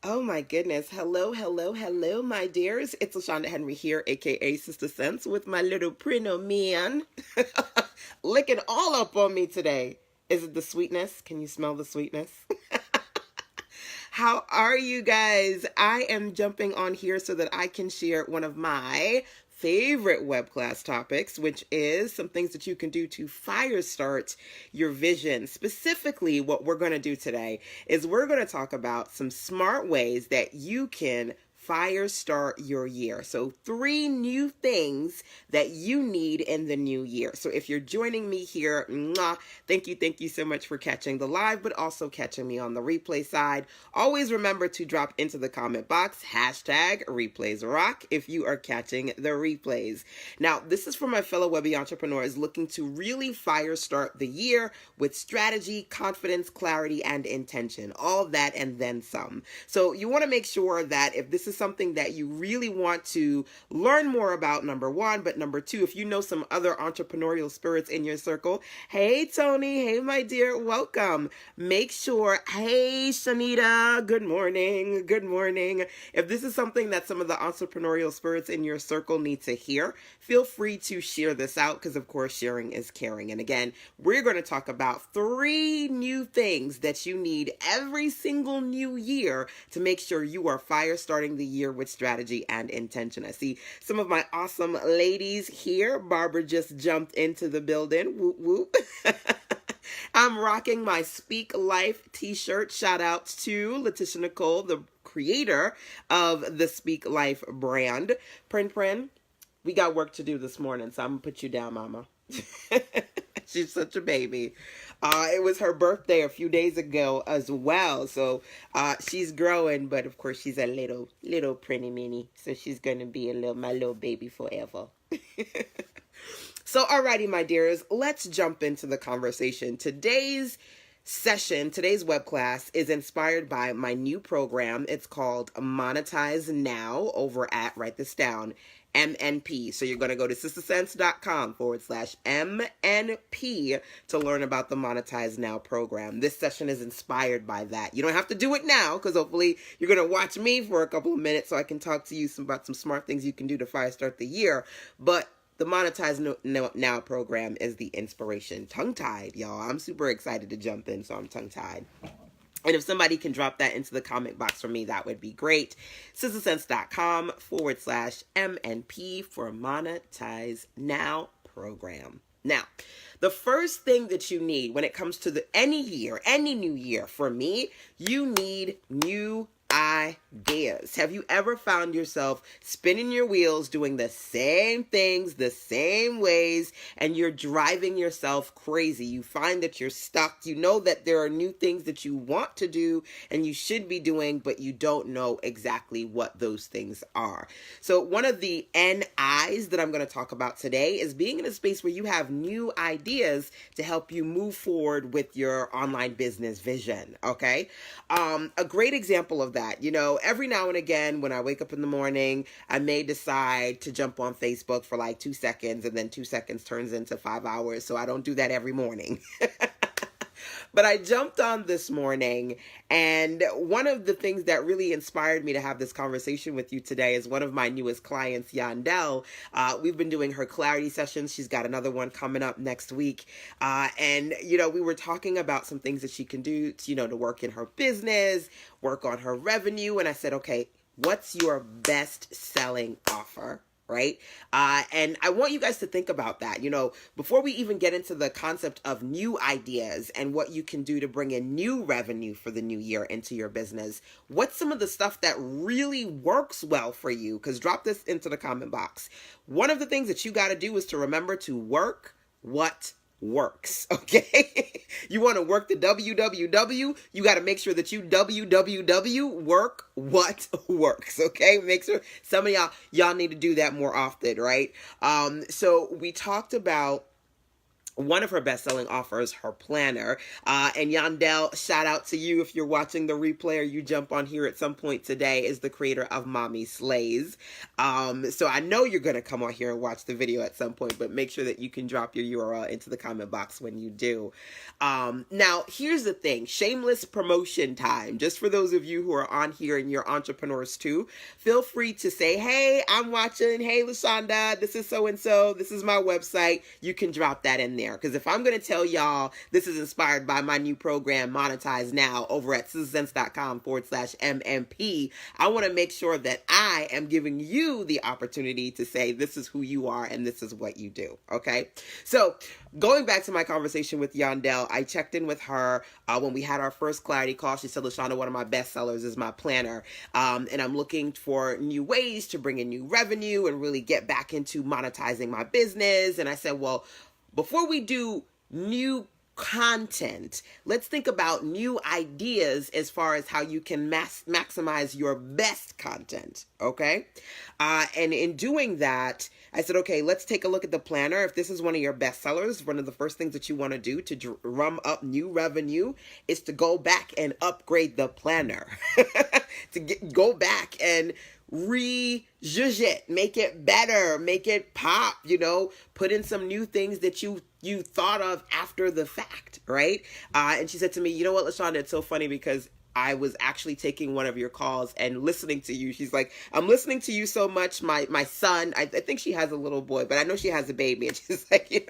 Oh my goodness. Hello, hello, hello, my dears. It's LaShanda Henry here, aka Sister Sense, with my little Prino man. Licking all up on me today. Is it the sweetness? Can you smell the sweetness? How are you guys? I am jumping on here so that I can share one of my favorite web class topics, which is some things that you can do to fire start your vision. Specifically, what we're going to do today is we're going to talk about some smart ways that you can fire start your year. So, three new things that you need in the new year. So, if you're joining me here, thank you so much for catching the live, but also catching me on the replay side. Always remember to drop into the comment box hashtag replays rock if you are catching the replays. Now, this is for my fellow Webby entrepreneurs looking to really fire start the year with strategy, confidence, clarity, and intention. All that and then some. So you want to make sure that if this is something that you really want to learn more about, number one, but number two, if you know some other entrepreneurial spirits in your circle, hey Tony, hey my dear, welcome. Make sure, hey Shanita, good morning, good morning. If this is something that some of the entrepreneurial spirits in your circle need to hear, feel free to share this out because of course sharing is caring. And again, we're going to talk about three new things that you need every single new year to make sure you are fire starting the year with strategy and intention. I see some of my awesome ladies here. Barbara just jumped into the building. Whoop, whoop. I'm rocking my Speak Life t-shirt. Shout out to Letitia Nicole, the creator of the Speak Life brand. Prin, we got work to do this morning, so I'm going to put you down, mama. She's such a baby. It was her birthday a few days ago as well. So she's growing, but of course she's a little pretty mini. So she's going to be my little baby forever. So alrighty, my dears, let's jump into the conversation. Today's web class is inspired by my new program. It's called Monetize Now over at, write this down, MNP. So you're going to go to sistersense.com/MNP to learn about the Monetize Now program. This session is inspired by that. You don't have to do it now because hopefully you're going to watch me for a couple of minutes so I can talk to you about some smart things you can do to fire start the year. But the Monetize Now program is the inspiration. Tongue-tied, y'all. I'm super excited to jump in, so I'm tongue-tied. And if somebody can drop that into the comment box for me, that would be great. sistersense.com/MNP for Monetize Now program. Now, the first thing that you need when it comes to any new year, for me, you need new ideas. Have you ever found yourself spinning your wheels doing the same things the same ways and you're driving yourself crazy? You find that you're stuck. You know that there are new things that you want to do and you should be doing, but you don't know exactly what those things are. So one of the NIs that I'm going to talk about today is being in a space where you have new ideas to help you move forward with your online business vision. Okay. A great example of that, every now and again when I wake up in the morning, I may decide to jump on Facebook for like 2 seconds and then 2 seconds turns into 5 hours. So I don't do that every morning. But I jumped on this morning, and one of the things that really inspired me to have this conversation with you today is one of my newest clients, Yandel. We've been doing her clarity sessions. She's got another one coming up next week. And we were talking about some things that she can do, to work in her business, work on her revenue. And I said, okay, what's your best selling offer? Right? And I want you guys to think about that, before we even get into the concept of new ideas and what you can do to bring in new revenue for the new year into your business. What's some of the stuff that really works well for you? Because drop this into the comment box. One of the things that you got to do is to remember to work what works. Okay. You want to work the WWW, you got to make sure that you WWW work what works. Okay. Make sure some of y'all need to do that more often. Right. So we talked about one of her best-selling offers, her planner. And Yandel, shout out to you if you're watching the replay or you jump on here at some point today, is the creator of Mommy Slays. So I know you're going to come on here and watch the video at some point, but make sure that you can drop your URL into the comment box when you do. Now, here's the thing. Shameless promotion time. Just for those of you who are on here and you're entrepreneurs too, feel free to say, hey, I'm watching. Hey, LaShanda, this is so-and-so. This is my website. You can drop that in there. Because if I'm going to tell y'all this is inspired by my new program, Monetize Now, over at sizzlesense.com/MMP, I want to make sure that I am giving you the opportunity to say this is who you are and this is what you do. Okay? So going back to my conversation with Yandel, I checked in with her when we had our first clarity call. She said, LaShanda, one of my best sellers is my planner. And I'm looking for new ways to bring in new revenue and really get back into monetizing my business. And I said, well, before we do new content, let's think about new ideas as far as how you can maximize your best content. Okay. And in doing that, I said, okay, let's take a look at the planner. If this is one of your best sellers, one of the first things that you want to do to drum up new revenue is to go back and upgrade the planner, go back and re-zhuzh it, make it better, make it pop, put in some new things that you thought of after the fact, right? And she said to me, you know what, LaShanda, it's so funny because I was actually taking one of your calls and listening to you. She's like, I'm listening to you so much. My son, I think she has a little boy, but I know she has a baby. And she's like,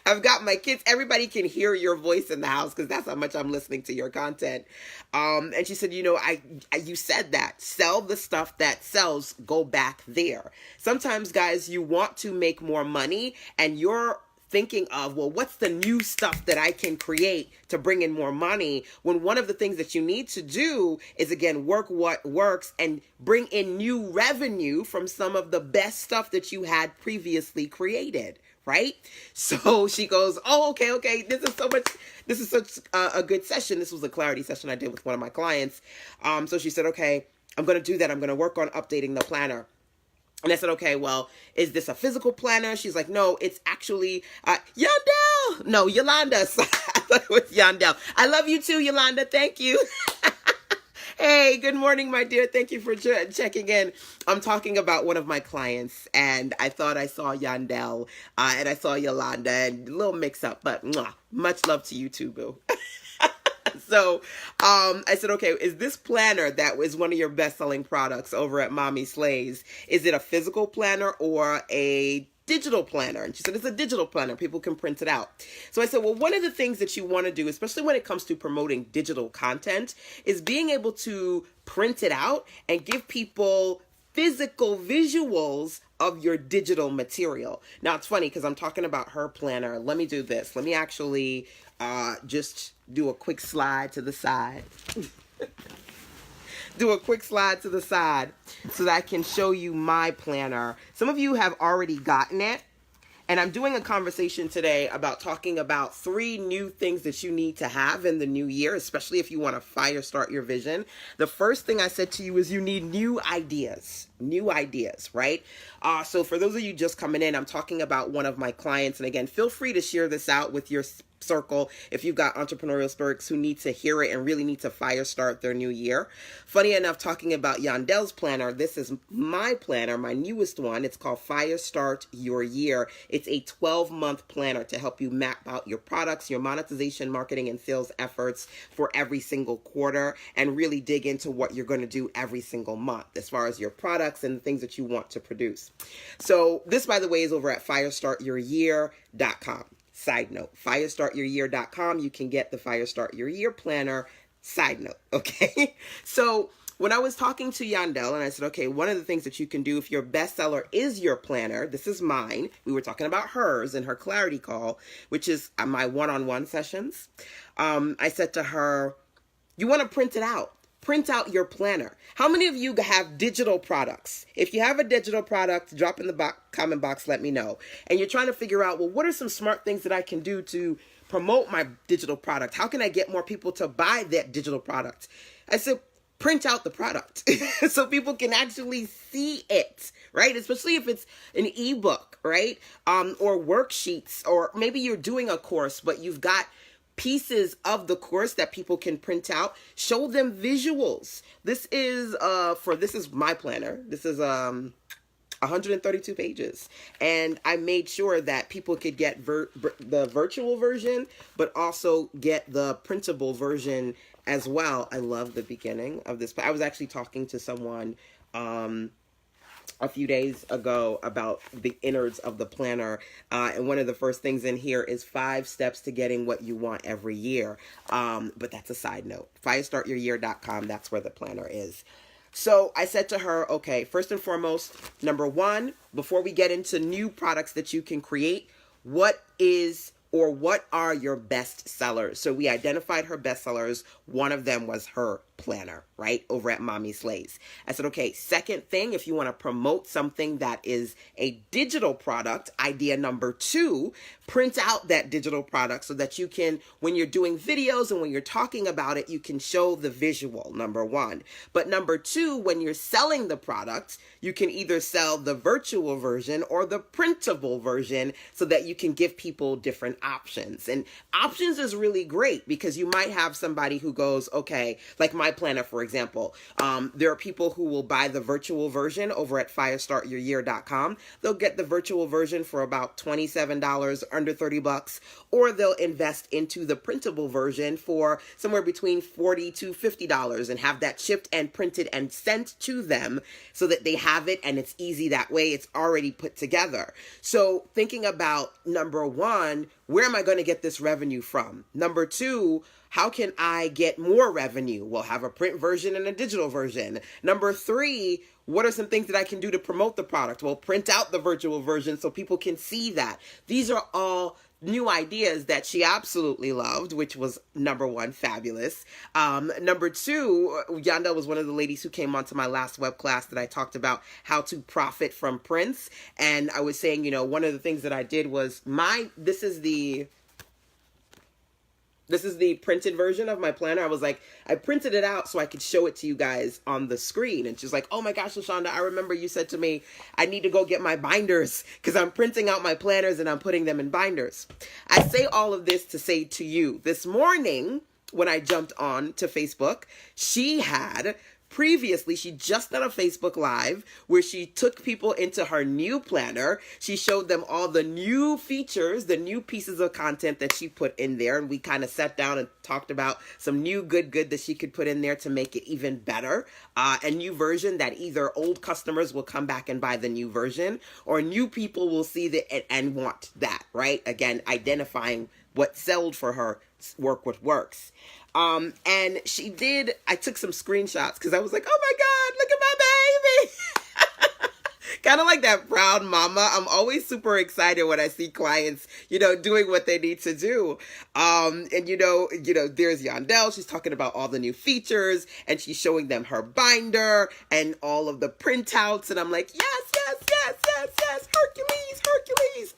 I've got my kids. Everybody can hear your voice in the house because that's how much I'm listening to your content. And she said, you said that. Sell the stuff that sells. Go back there. Sometimes, guys, you want to make more money and you're thinking of, well, what's the new stuff that I can create to bring in more money, when one of the things that you need to do is, again, work what works and bring in new revenue from some of the best stuff that you had previously created, right? So she goes, oh, okay. This is such a good session. This was a clarity session I did with one of my clients. So she said, okay, I'm going to do that. I'm going to work on updating the planner. And I said, okay, well, is this a physical planner? She's like, no, it's actually Yandel. No, Yolanda. I thought it was Yandel. I love you too, Yolanda. Thank you. Hey, good morning, my dear. Thank you for checking in. I'm talking about one of my clients, and I thought I saw Yandel, and I saw Yolanda, and a little mix up, but much love to you too, boo. So I said, okay, is this planner that was one of your best-selling products over at Mommy Slays, is it a physical planner or a digital planner? And she said, it's a digital planner. People can print it out. So I said, well, one of the things that you want to do, especially when it comes to promoting digital content, is being able to print it out and give people physical visuals of your digital material. Now, it's funny because I'm talking about her planner. Let me do this. Let me actually just do a quick slide to the side. Do a quick slide to the side so that I can show you my planner. Some of you have already gotten it. And I'm doing a conversation today about talking about 3 new things that you need to have in the new year, especially if you want to fire start your vision. The first thing I said to you is you need new ideas, right? So for those of you just coming in, I'm talking about one of my clients. And again, feel free to share this out with your circle if you've got entrepreneurial spirits who need to hear it and really need to fire start their new year. Funny enough, talking about Yandel's planner, this is my planner, my newest one. It's called Fire Start Your Year. It's a 12-month planner to help you map out your products, your monetization, marketing, and sales efforts for every single quarter and really dig into what you're going to do every single month as far as your products and the things that you want to produce. So this, by the way, is over at firestartyouryear.com. Side note, firestartyouryear.com. You can get the Fire Start Your Year planner. Side note, okay? So when I was talking to Yandel and I said, okay, one of the things that you can do if your bestseller is your planner, this is mine. We were talking about hers in her clarity call, which is my one-on-one sessions. I said to her, you want to print it out. Print out your planner. How many of you have digital products? If you have a digital product, drop in the comment box, let me know. And you're trying to figure out, well, what are some smart things that I can do to promote my digital product? How can I get more people to buy that digital product? I said, print out the product so people can actually see it, right? Especially if it's an ebook, right? Or worksheets, or maybe you're doing a course, but you've got pieces of the course that people can print out. Show them visuals. This is my planner. This is 132 pages, and I made sure that people could get the virtual version, but also get the printable version as well. I love the beginning of this. I was actually talking to someone a few days ago about the innards of the planner, and one of the first things in here is 5 steps to getting what you want every year. But that's a side note. Firestartyouryear.com, that's where the planner is. So I said to her, okay, first and foremost, number 1, before we get into new products that you can create, what are your best sellers? So we identified her best sellers. One of them was her planner, right, over at Mommy Slays. I said, okay, second thing, if you want to promote something that is a digital product, idea number 2, print out that digital product so that you can, when you're doing videos and when you're talking about it, you can show the visual, number 1. But number 2, when you're selling the product, you can either sell the virtual version or the printable version so that you can give people different options. And options is really great because you might have somebody who goes, okay, like my planner, for example, there are people who will buy the virtual version over at firestartyouryear.com. They'll get the virtual version for about $27, under $30, or they'll invest into the printable version for somewhere between $40 to $50 and have that shipped and printed and sent to them so that they have it and it's easy that way. It's already put together. So thinking about number 1, where am I going to get this revenue from? Number 2, how can I get more revenue? We'll have a print version and a digital version. Number 3, what are some things that I can do to promote the product? Well, print out the virtual version so people can see that. These are all new ideas that she absolutely loved, which was number 1, fabulous. Number 2, Yanda was one of the ladies who came onto my last web class that I talked about how to profit from prints. And I was saying, one of the things that I did was this is the printed version of my planner. I was like, I printed it out so I could show it to you guys on the screen. And she's like, oh my gosh, LaShanda, I remember you said to me, I need to go get my binders because I'm printing out my planners and I'm putting them in binders. I say all of this to say to you, this morning when I jumped on to Facebook, she just done a Facebook Live where she took people into her new planner. She showed them all the new features, the new pieces of content that she put in there. And we kind of sat down and talked about some new good that she could put in there to make it even better. A new version that either old customers will come back and buy the new version or new people will see that and want that, right? Again, identifying what sold for her, what works. And I took some screenshots because I was like, oh my God, look at my baby. Kind of like that proud mama. I'm always super excited when I see clients, doing what they need to do. And there's Yandel. She's talking about all the new features and she's showing them her binder and all of the printouts. And I'm like, yes. Hercules.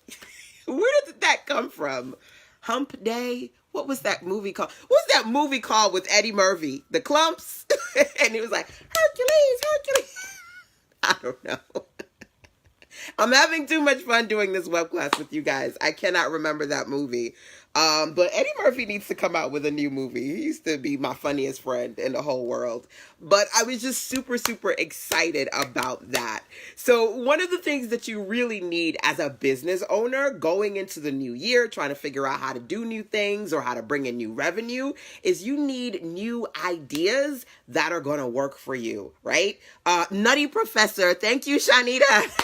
Where did that come from? Hump Day? What was that movie called? What was that movie called with Eddie Murphy? The Clumps? And he was like, Hercules. I don't know. I'm having too much fun doing this web class with you guys. I cannot remember that movie. But Eddie Murphy needs to come out with a new movie. He used to be my funniest friend in the whole world. But I was just super, super excited about that. So one of the things that you really need as a business owner going into the new year, trying to figure out how to do new things or how to bring in new revenue, is you need new ideas that are going to work for you, right? Nutty Professor, thank you, Shanita.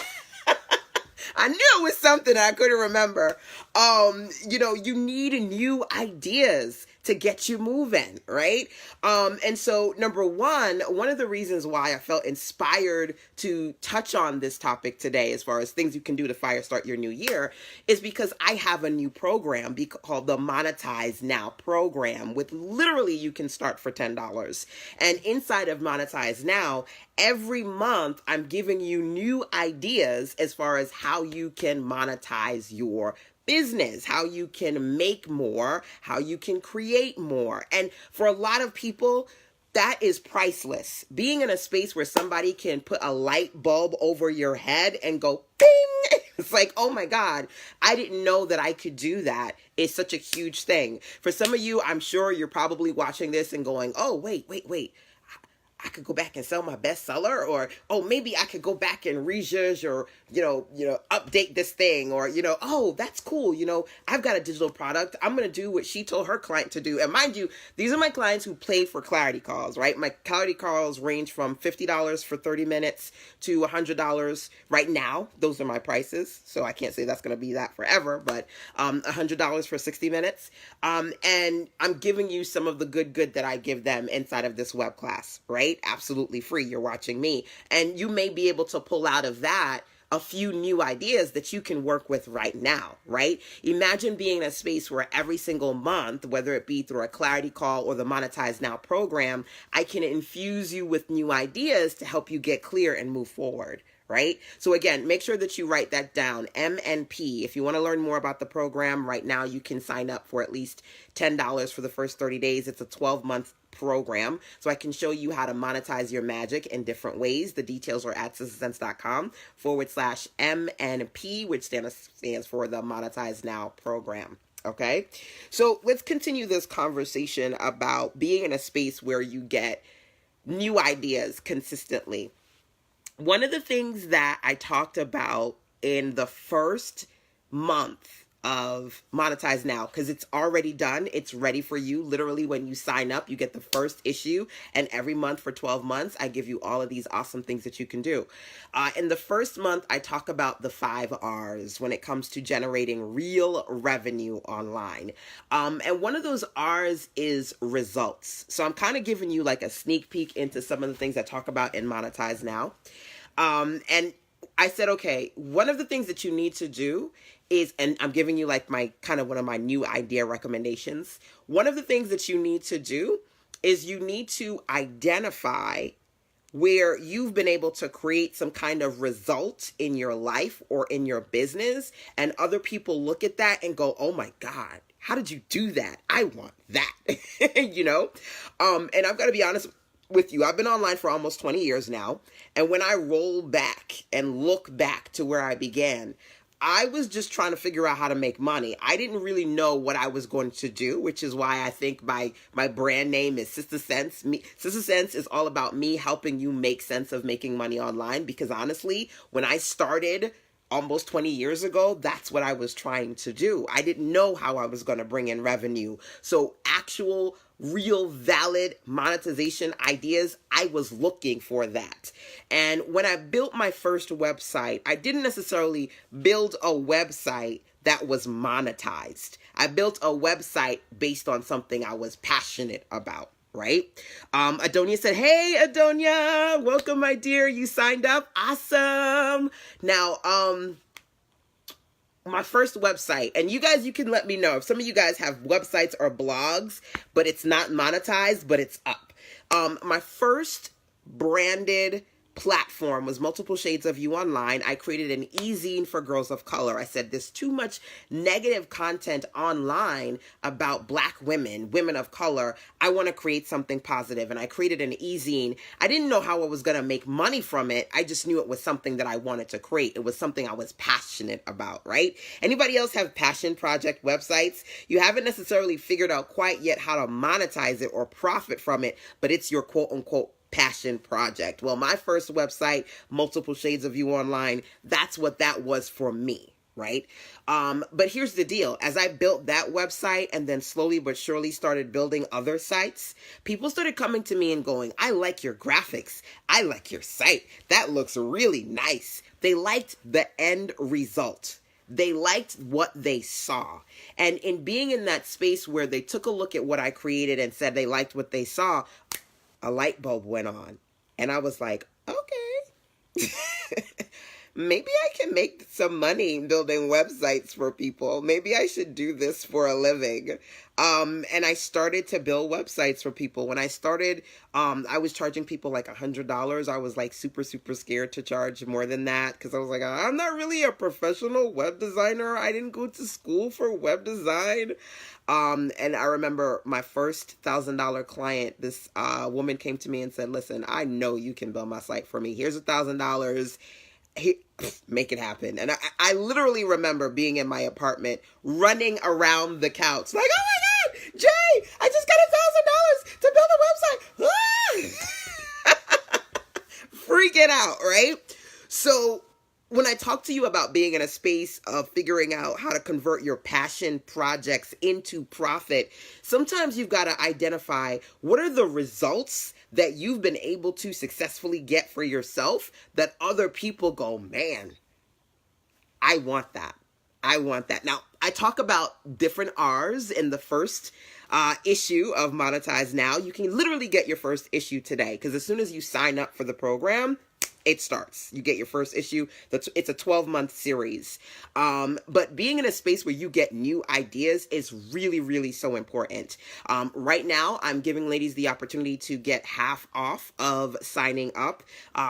I knew it was something I couldn't remember. You need new ideas to get you moving, right? And so number one of the reasons why I felt inspired to touch on this topic today, as far as things you can do to fire start your new year, is because I have a new program called the Monetize Now program, with literally you can start for $10. And inside of Monetize Now, every month I'm giving you new ideas as far as how you can monetize your business, how you can make more, how you can create more. And for a lot of people, that is priceless. Being in a space where somebody can put a light bulb over your head and go bing. It's like, oh my God, I didn't know that I could do that. It's such a huge thing. For some of you, I'm sure you're probably watching this and going, oh, wait. I could go back and sell my bestseller, or, oh, maybe I could go back and rejudge or, update this thing, or, oh, that's cool. I've got a digital product. I'm going to do what she told her client to do. And mind you, these are my clients who pay for clarity calls, right? My clarity calls range from $50 for 30 minutes to $100 right now. Those are my prices. So I can't say that's going to be that forever, but $100 for 60 minutes. And I'm giving you some of the good that I give them inside of this web class, right? Absolutely free. You're watching me. And you may be able to pull out of that a few new ideas that you can work with right now, right? Imagine being in a space where every single month, whether it be through a clarity call or the Monetize Now program, I can infuse you with new ideas to help you get clear and move forward. Right? So again, make sure that you write that down, MNP. If you want to learn more about the program right now, you can sign up for at least $10 for the first 30 days. It's a 12-month program. So I can show you how to monetize your magic in different ways. The details are at sistersense.com/MNP, which stands for the Monetize Now program. Okay. So let's continue this conversation about being in a space where you get new ideas consistently. One of the things that I talked about in the first month of Monetize Now, because it's already done, it's ready for you. Literally, when you sign up, you get the first issue, and every month for 12 months, I give you all of these awesome things that you can do. In the first month, I talk about the 5 R's when it comes to generating real revenue online. And one of those R's is results. So I'm kind of giving you like a sneak peek into some of the things I talk about in Monetize Now. And I said, okay, one of the things that you need to do is, and I'm giving you like my kind of one of my new idea recommendations. One of the things that you need to do is you need to identify where you've been able to create some kind of result in your life or in your business, and other people look at that and go, oh my God, how did you do that? I want that, and I've got to be honest with you. I've been online for almost 20 years now. And when I roll back and look back to where I began, I was just trying to figure out how to make money. I didn't really know what I was going to do, which is why I think my brand name is Sister Sense. Sister Sense is all about me helping you make sense of making money online. Because honestly, when I started almost 20 years ago, that's what I was trying to do. I didn't know how I was going to bring in revenue. So actual, real, valid monetization ideas, I was looking for that. And when I built my first website, I didn't necessarily build a website that was monetized. I built a website based on something I was passionate about. Right? Adonia said, hey, Adonia, welcome, my dear. You signed up. Awesome. Now, my first website, and you guys, you can let me know if some of you guys have websites or blogs, but it's not monetized, but it's up. My first branded platform was Multiple Shades of You Online. I created an e-zine for girls of color. I said there's too much negative content online about Black women, women of color. I want to create something positive. And I created an e-zine. I didn't know how I was going to make money from it. I just knew it was something that I wanted to create. It was something I was passionate about, right? Anybody else have passion project websites? You haven't necessarily figured out quite yet how to monetize it or profit from it, but it's your quote unquote passion project. Well, my first website, Multiple Shades of You Online, that's what that was for me, right? But here's the deal. As I built that website and then slowly but surely started building other sites, people started coming to me and going, I like your graphics. I like your site. That looks really nice. They liked the end result. They liked what they saw. And in being in that space where they took a look at what I created and said they liked what they saw, a light bulb went on. And I was like, okay, maybe I can make some money building websites for people. Maybe I should do this for a living. And I started to build websites for people. When I started, I was charging people like $100. I was like super, super scared to charge more than that because I was like, I'm not really a professional web designer. I didn't go to school for web design. And I remember my first $1,000 client, this woman came to me and said, listen, I know you can build my site for me. Here's $1,000. Make it happen. And I literally remember being in my apartment, running around the couch like, oh my God, Jay, I just got $1,000 to build a website. Freaking out, right? So when I talk to you about being in a space of figuring out how to convert your passion projects into profit, sometimes you've got to identify what are the results that you've been able to successfully get for yourself that other people go, man, I want that. I want that. Now, I talk about different R's in the first issue of Monetize Now. You can literally get your first issue today because as soon as you sign up for the program, it starts. You get your first issue. It's a 12-month series. But being in a space where you get new ideas is really, really so important. Right now, I'm giving ladies the opportunity to get half off of signing up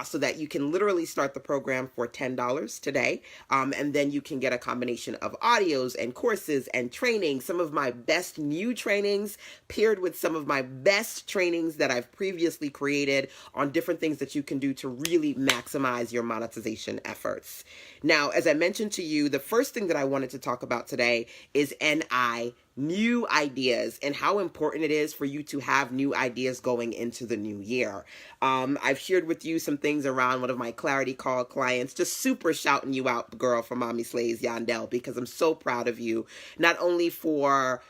so that you can literally start the program for $10 today. And then you can get a combination of audios and courses and training, some of my best new trainings paired with some of my best trainings that I've previously created on different things that you can do to really maximize your monetization efforts. Now, as I mentioned to you, the first thing that I wanted to talk about today is NI, new ideas, and how important it is for you to have new ideas going into the new year. I've shared with you some things around one of my Clarity Call clients, just super shouting you out, girl, from Mommy Slays, Yandel, because I'm so proud of you, not only for,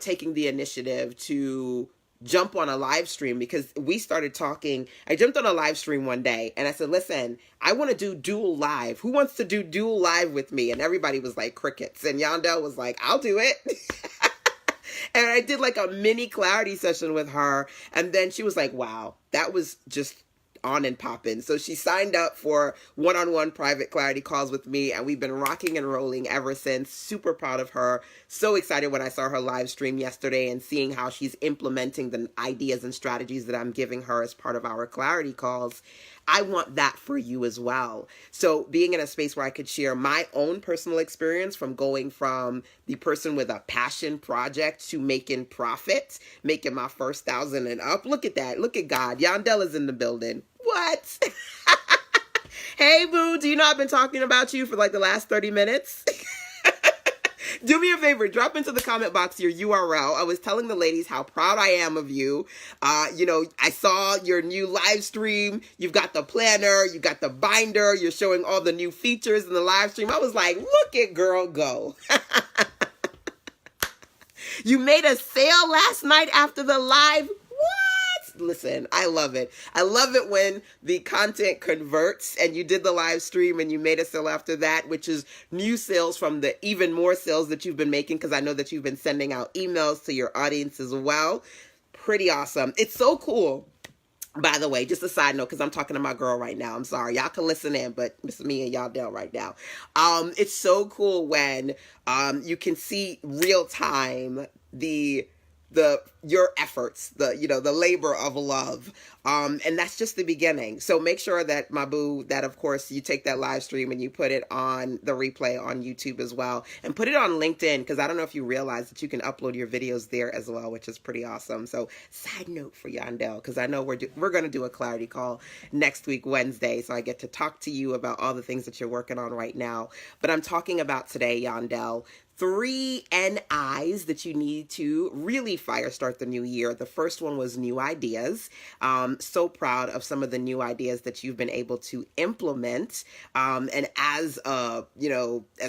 taking the initiative to jump on a live stream, because we started talking. I jumped on a live stream one day and I said, listen, I want to do dual live. Who wants to do dual live with me? And everybody was like crickets. And Yandel was like, I'll do it. And I did like a mini clarity session with her. And then she was like, wow, that was just on and popping. So she signed up for one-on-one private clarity calls with me, and we've been rocking and rolling ever since. Super proud of her. So excited when I saw her live stream yesterday and seeing how she's implementing the ideas and strategies that I'm giving her as part of our clarity calls. I want that for you as well. So being in a space where I could share my own personal experience from going from the person with a passion project to making profit, making my first 1,000 and up. Look at that. Look at God. Yandel is in the building. What? Hey, boo, do you know I've been talking about you for like the last 30 minutes? Do me a favor, drop into the comment box your URL. I was telling the ladies how proud I am of you. I saw your new live stream. You've got the planner, you got the binder, you're showing all the new features in the live stream. I was like, look at girl go. You made a sale last night after the live. Listen, I love it. I love it when the content converts and you did the live stream and you made a sale after that, which is new sales from the even more sales that you've been making, because I know that you've been sending out emails to your audience as well. Pretty awesome. It's so cool. By the way, just a side note, because I'm talking to my girl right now. I'm sorry. Y'all can listen in, but it's me and y'all down right now. It's so cool when you can see real time your efforts, the labor of love. And that's just the beginning. So make sure that, my boo, that of course you take that live stream and you put it on the replay on YouTube as well, and put it on LinkedIn, because I don't know if you realize that you can upload your videos there as well, which is pretty awesome. So side note for Yandel, because I know we're going to do a clarity call next week, Wednesday. So I get to talk to you about all the things that you're working on right now. But I'm talking about today, Yandel, 3 NIs that you need to really fire start the new year. The first one was new ideas. So proud of some of the new ideas that you've been able to implement. And as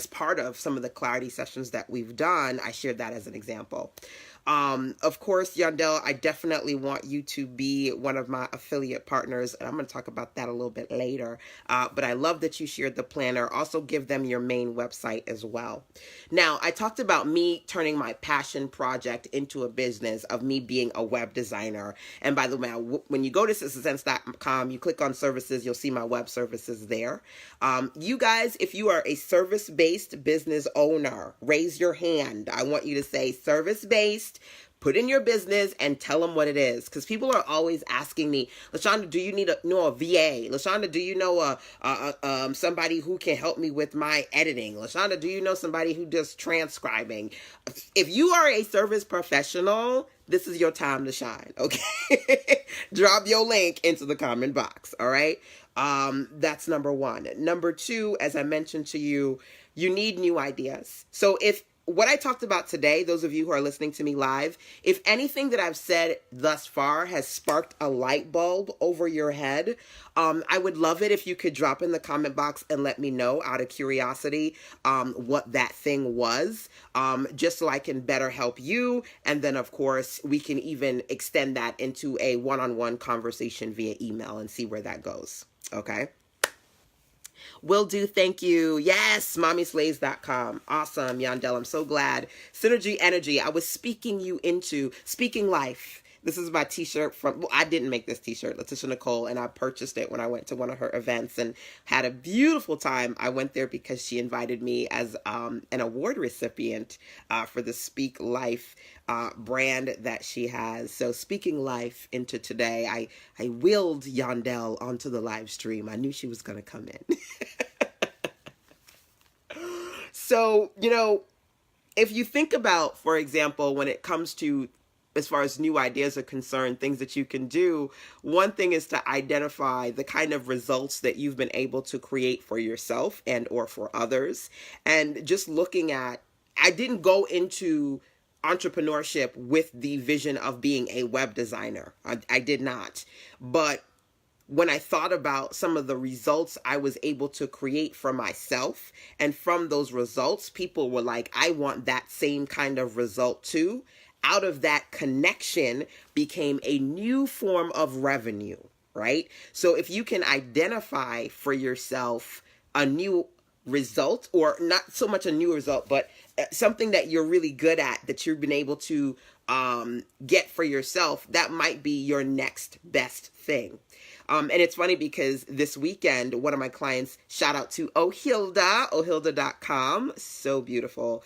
part of some of the clarity sessions that we've done, I shared that as an example. Of course, Yandel, I definitely want you to be one of my affiliate partners, and I'm going to talk about that a little bit later. But I love that you shared the planner. Also, give them your main website as well. Now, I talked about me turning my passion project into a business of me being a web designer. And by the way, when you go to sistersense.com, you click on services, you'll see my web services there. You guys, if you are a service-based business owner, raise your hand. I want you to say service-based, put in your business, and tell them what it is. Because people are always asking me, LaShanda, do you know a VA? LaShanda, do you know somebody who can help me with my editing? LaShanda, do you know somebody who does transcribing? If you are a service professional, this is your time to shine, okay? Drop your link into the comment box, all right? That's number one. Number two, as I mentioned to you, you need new ideas. So if what I talked about today, those of you who are listening to me live, if anything that I've said thus far has sparked a light bulb over your head, I would love it if you could drop in the comment box and let me know out of curiosity what that thing was, just so I can better help you. And then, of course, we can even extend that into a one-on-one conversation via email and see where that goes. Okay? Will do. Thank you. Yes, mommyslays.com. Awesome, Yandel. I'm so glad. Synergy Energy. I was speaking you into speaking life. This is my t-shirt from, well, I didn't make this t-shirt, Letitia Nicole, and I purchased it when I went to one of her events and had a beautiful time. I went there because she invited me as an award recipient for the Speak Life brand that she has. So speaking life into today, I willed Yandel onto the live stream. I knew she was going to come in. So, if you think about, for example, when it comes to as far as new ideas are concerned, things that you can do, one thing is to identify the kind of results that you've been able to create for yourself and or for others. And just looking at, I didn't go into entrepreneurship with the vision of being a web designer. I did not. But when I thought about some of the results I was able to create for myself, and from those results, people were like, I want that same kind of result too. Out of that connection became a new form of revenue, right? So if you can identify for yourself a new result, or not so much a new result, but something that you're really good at that you've been able to get for yourself, that might be your next best thing. And it's funny because this weekend, one of my clients, shout out to ohilda.com, so beautiful.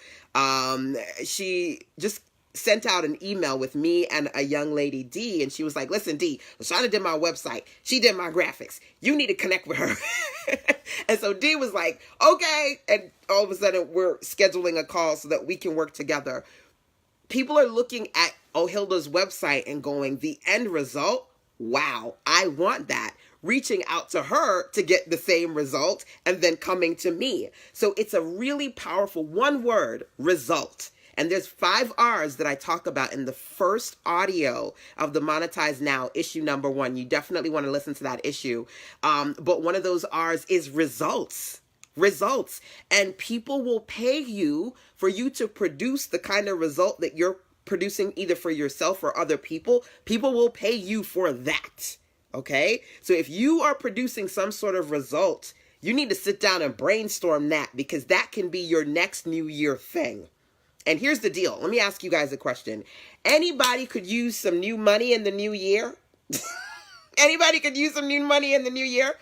She just sent out an email with me and a young lady, D, and she was like, listen, D, LaShanda did my website. She did my graphics. You need to connect with her. And so D was like, okay. And all of a sudden we're scheduling a call so that we can work together. People are looking at Ohilda's website and going, the end result, wow, I want that. Reaching out to her to get the same result and then coming to me. So it's a really powerful one word, result. And there's 5 R's that I talk about in the first audio of the Monetize Now issue number 1. You definitely want to listen to that issue. But one of those R's is results. Results. And people will pay you for you to produce the kind of result that you're producing either for yourself or other people. People will pay you for that. Okay? So if you are producing some sort of result, you need to sit down and brainstorm that, because that can be your next New Year thing. And here's the deal. Let me ask you guys a question. Anybody could use some new money in the new year? Anybody could use some new money in the new year?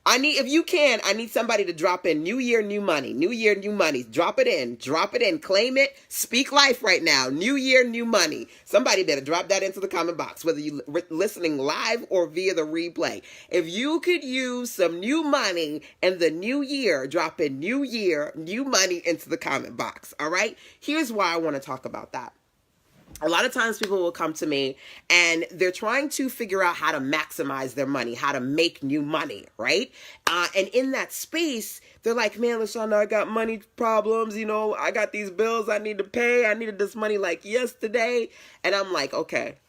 I need somebody to drop in new year, new money, new year, new money. Drop it in, claim it, speak life right now. New year, new money. Somebody better drop that into the comment box, whether you're listening live or via the replay. If you could use some new money in the new year, drop in new year, new money into the comment box. All right. Here's why I want to talk about that. A lot of times people will come to me and they're trying to figure out how to maximize their money, how to make new money, right? And in that space, they're like, man, LaShanda, I got money problems. I got these bills I need to pay. I needed this money like yesterday. And I'm like, okay,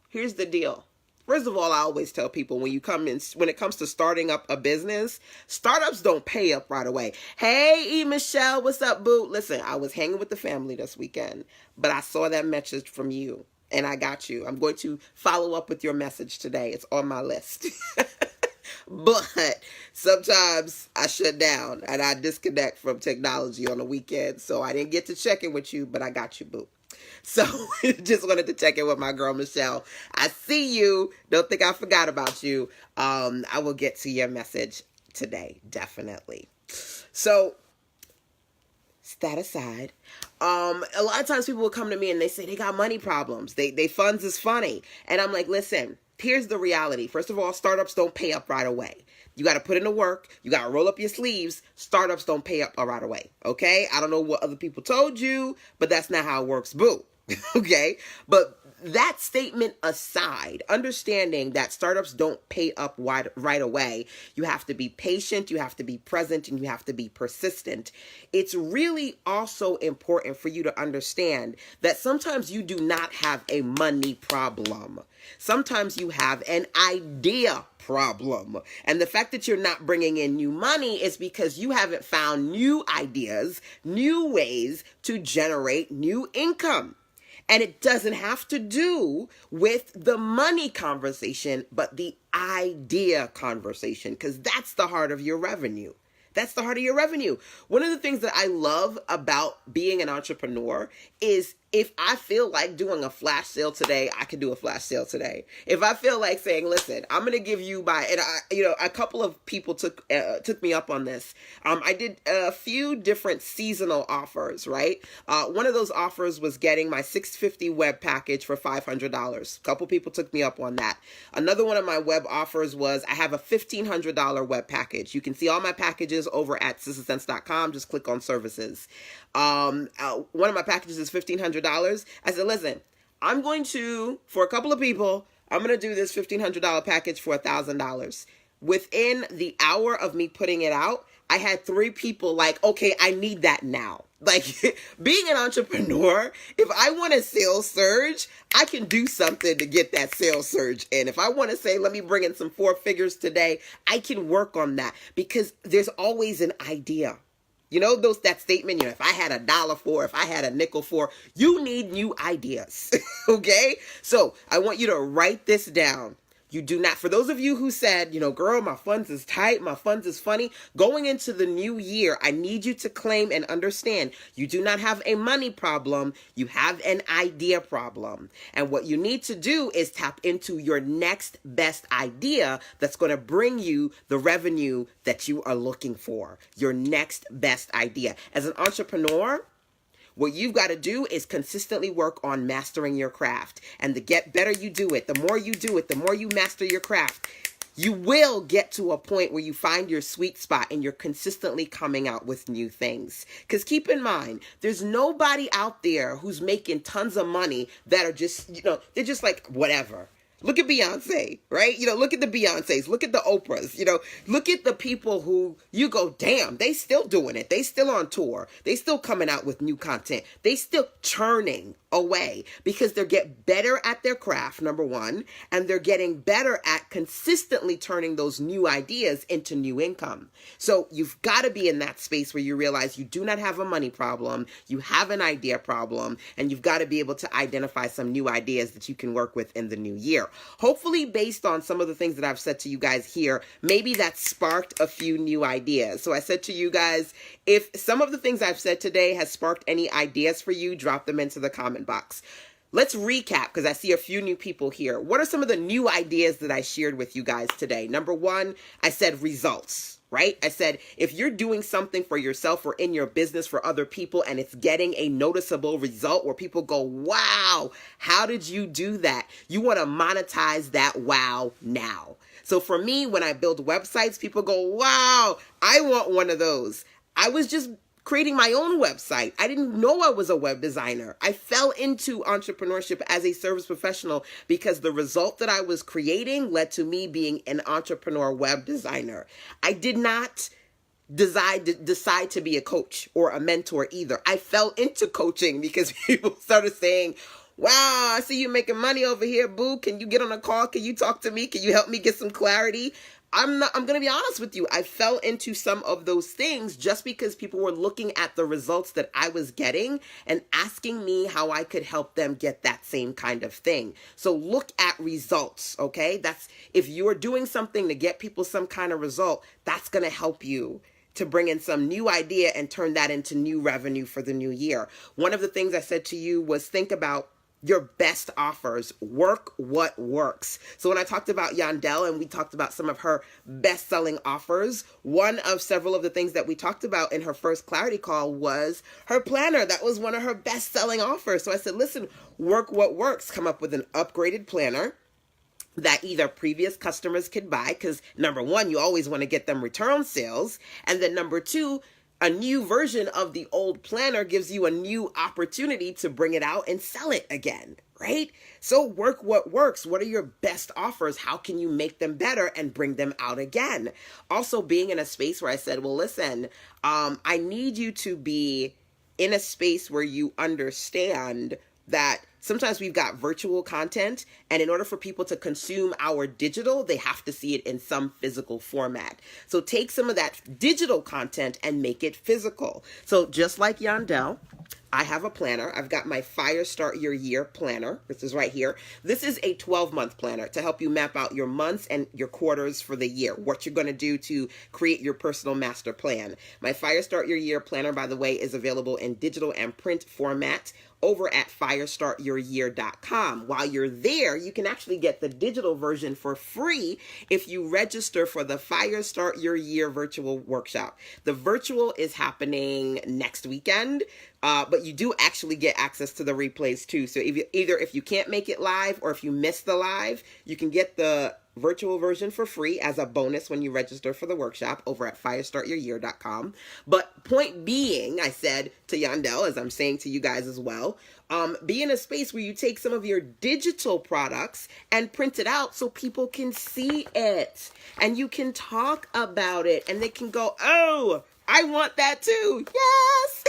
here's the deal. First of all, I always tell people when it comes to starting up a business, startups don't pay up right away. Hey, Michelle, what's up, boo? Listen, I was hanging with the family this weekend, but I saw that message from you and I got you. I'm going to follow up with your message today. It's on my list. But sometimes I shut down and I disconnect from technology on the weekend. So I didn't get to check in with you, but I got you, boo. So just wanted to check in with my girl, Michelle. I see you. Don't think I forgot about you. I will get to your message today, definitely. So that aside, a lot of times people will come to me and they say they got money problems. They funds is funny. And I'm like, listen, here's the reality. First of all, startups don't pay up right away. You got to put in the work. You got to roll up your sleeves. Startups don't pay up right away. Okay? I don't know what other people told you, but that's not how it works, boo. Okay? But that statement aside, understanding that startups don't pay up right away, you have to be patient, you have to be present, and you have to be persistent. It's really also important for you to understand that sometimes you do not have a money problem. Sometimes you have an idea problem. And the fact that you're not bringing in new money is because you haven't found new ideas, new ways to generate new income. And it doesn't have to do with the money conversation, but the idea conversation, because that's the heart of your revenue. That's the heart of your revenue. One of the things that I love about being an entrepreneur is if I feel like doing a flash sale today, I can do a flash sale today. If I feel like saying, listen, I'm going to give you a couple of people took me up on this. I did a few different seasonal offers, right? One of those offers was getting my $650 web package for $500. A couple people took me up on that. Another one of my web offers was I have a $1,500 web package. You can see all my packages over at sistersense.com. Just click on services. One of my packages is $1,500. I said, listen, I'm going to, for a couple of people, I'm going to do this $1,500 package for $1,000. Within the hour of me putting it out, I had 3 people like, okay, I need that now. Like being an entrepreneur, if I want a sales surge, I can do something to get that sales surge in. If I want to say, let me bring in some 4 figures today, I can work on that because there's always an idea. You know, that statement, if I had $1 for, if I had a nickel for, you need new ideas. Okay? So I want you to write this down. You do not, for those of you who said, girl, my funds is tight, my funds is funny, going into the new year, I need you to claim and understand you do not have a money problem, you have an idea problem. And what you need to do is tap into your next best idea that's going to bring you the revenue that you are looking for. Your next best idea. As an entrepreneur, what you've got to do is consistently work on mastering your craft. And the get better you do it, the more you do it, the more you master your craft, you will get to a point where you find your sweet spot and you're consistently coming out with new things. Because keep in mind, there's nobody out there who's making tons of money that are just, they're just like, whatever. Look at Beyonce, right? Look at the Beyoncés, look at the Oprahs, look at the people who you go, damn, they still doing it. They still on tour. They still coming out with new content. They still churning away because they're getting better at their craft, number one, and they're getting better at consistently turning those new ideas into new income. So you've got to be in that space where you realize you do not have a money problem, you have an idea problem, and you've got to be able to identify some new ideas that you can work with in the new year. Hopefully, based on some of the things that I've said to you guys here, maybe that sparked a few new ideas. So I said to you guys, if some of the things I've said today has sparked any ideas for you, drop them into the comment box. Let's recap because I see a few new people here. What are some of the new ideas that I shared with you guys today? Number one, I said results. Right? I said, if you're doing something for yourself or in your business for other people and it's getting a noticeable result where people go, wow, how did you do that? You want to monetize that wow now. So for me, when I build websites, people go, wow, I want one of those. I was just creating my own website. I didn't know I was a web designer. I fell into entrepreneurship as a service professional because the result that I was creating led to me being an entrepreneur web designer. I did not decide to be a coach or a mentor either. I fell into coaching because people started saying, Wow, I see you making money over here, boo. Can you get on a call? Can you talk to me? Can you help me get some clarity? I'm going to be honest with you. I fell into some of those things just because people were looking at the results that I was getting and asking me how I could help them get that same kind of thing. So look at results, okay? That's, if you're doing something to get people some kind of result, that's going to help you to bring in some new idea and turn that into new revenue for the new year. One of the things I said to you was think about your best offers. Work what works. So when I talked about Yandel and we talked about some of her best-selling offers, one of several of the things that we talked about in her first clarity call was her planner. That was one of her best-selling offers. So I said, listen, work what works. Come up with an upgraded planner that either previous customers could buy, because number one, you always want to get them return sales. And then number two, a new version of the old planner gives you a new opportunity to bring it out and sell it again, right? So work what works. What are your best offers? How can you make them better and bring them out again? Also being in a space where I said, well, listen, I need you to be in a space where you understand that sometimes we've got virtual content, and in order for people to consume our digital, they have to see it in some physical format. So take some of that digital content and make it physical. So just like Yandel, I have a planner. I've got my Fire Start Your Year planner. This is right here. This is a 12-month planner to help you map out your months and your quarters for the year, what you're going to do to create your personal master plan. My Fire Start Your Year planner, by the way, is available in digital and print format over at firestartyouryear.com. While you're there, you can actually get the digital version for free if you register for the Fire Start Your Year virtual workshop. The virtual is happening next weekend, but you do actually get access to the replays too. So if you can't make it live or if you miss the live, you can get the virtual version for free as a bonus when you register for the workshop over at firestartyouryear.com. But point being, I said to Yandel, as I'm saying to you guys as well, be in a space where you take some of your digital products and print it out so people can see it and you can talk about it and they can go, oh, I want that too. Yes.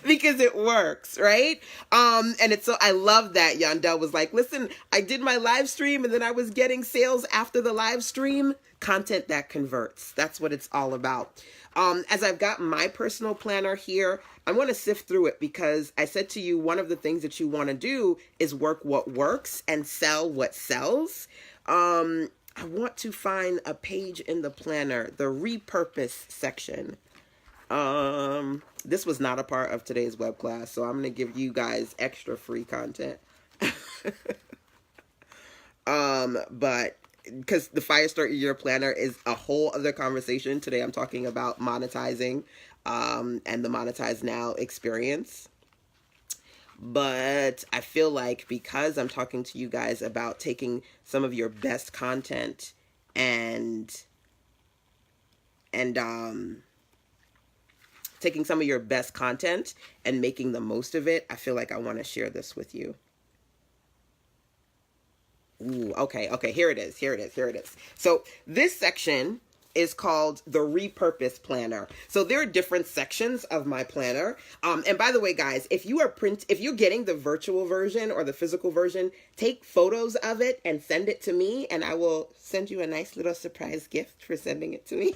Because it works, right? And it's so, I love that Yandel was like, listen, I did my live stream and then I was getting sales after the live stream. Content that converts. That's what it's all about. As I've got my personal planner here, I want to sift through it because I said to you, one of the things that you want to do is work what works and sell what sells. I want to find a page in the planner, the repurpose section. This was not a part of today's web class, so I'm going to give you guys extra free content. But because the Fire Start Your Year planner is a whole other conversation. Today I'm talking about monetizing, and the Monetize Now experience. But I feel like because I'm talking to you guys about taking some of your best content and taking some of your best content and making the most of it, I feel like I want to share this with you. Ooh, okay, here it is. So this section is called the Repurpose Planner. So there are different sections of my planner. And by the way, guys, if you're getting the virtual version or the physical version, take photos of it and send it to me, and I will send you a nice little surprise gift for sending it to me.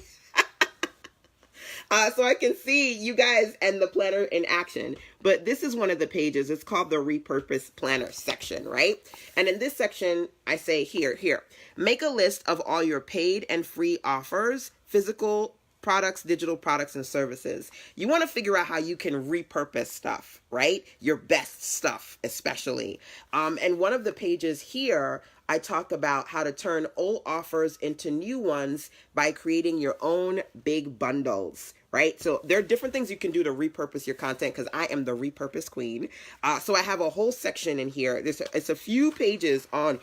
So I can see you guys and the planner in action. But this is one of the pages. It's called the Repurpose Planner section, right? And in this section, I say here, make a list of all your paid and free offers, physical products, digital products, and services. You want to figure out how you can repurpose stuff, right? Your best stuff, especially. And one of the pages here, I talk about how to turn old offers into new ones by creating your own big bundles, right? So there are different things you can do to repurpose your content because I am the repurpose queen. So I have a whole section in here. It's a few pages on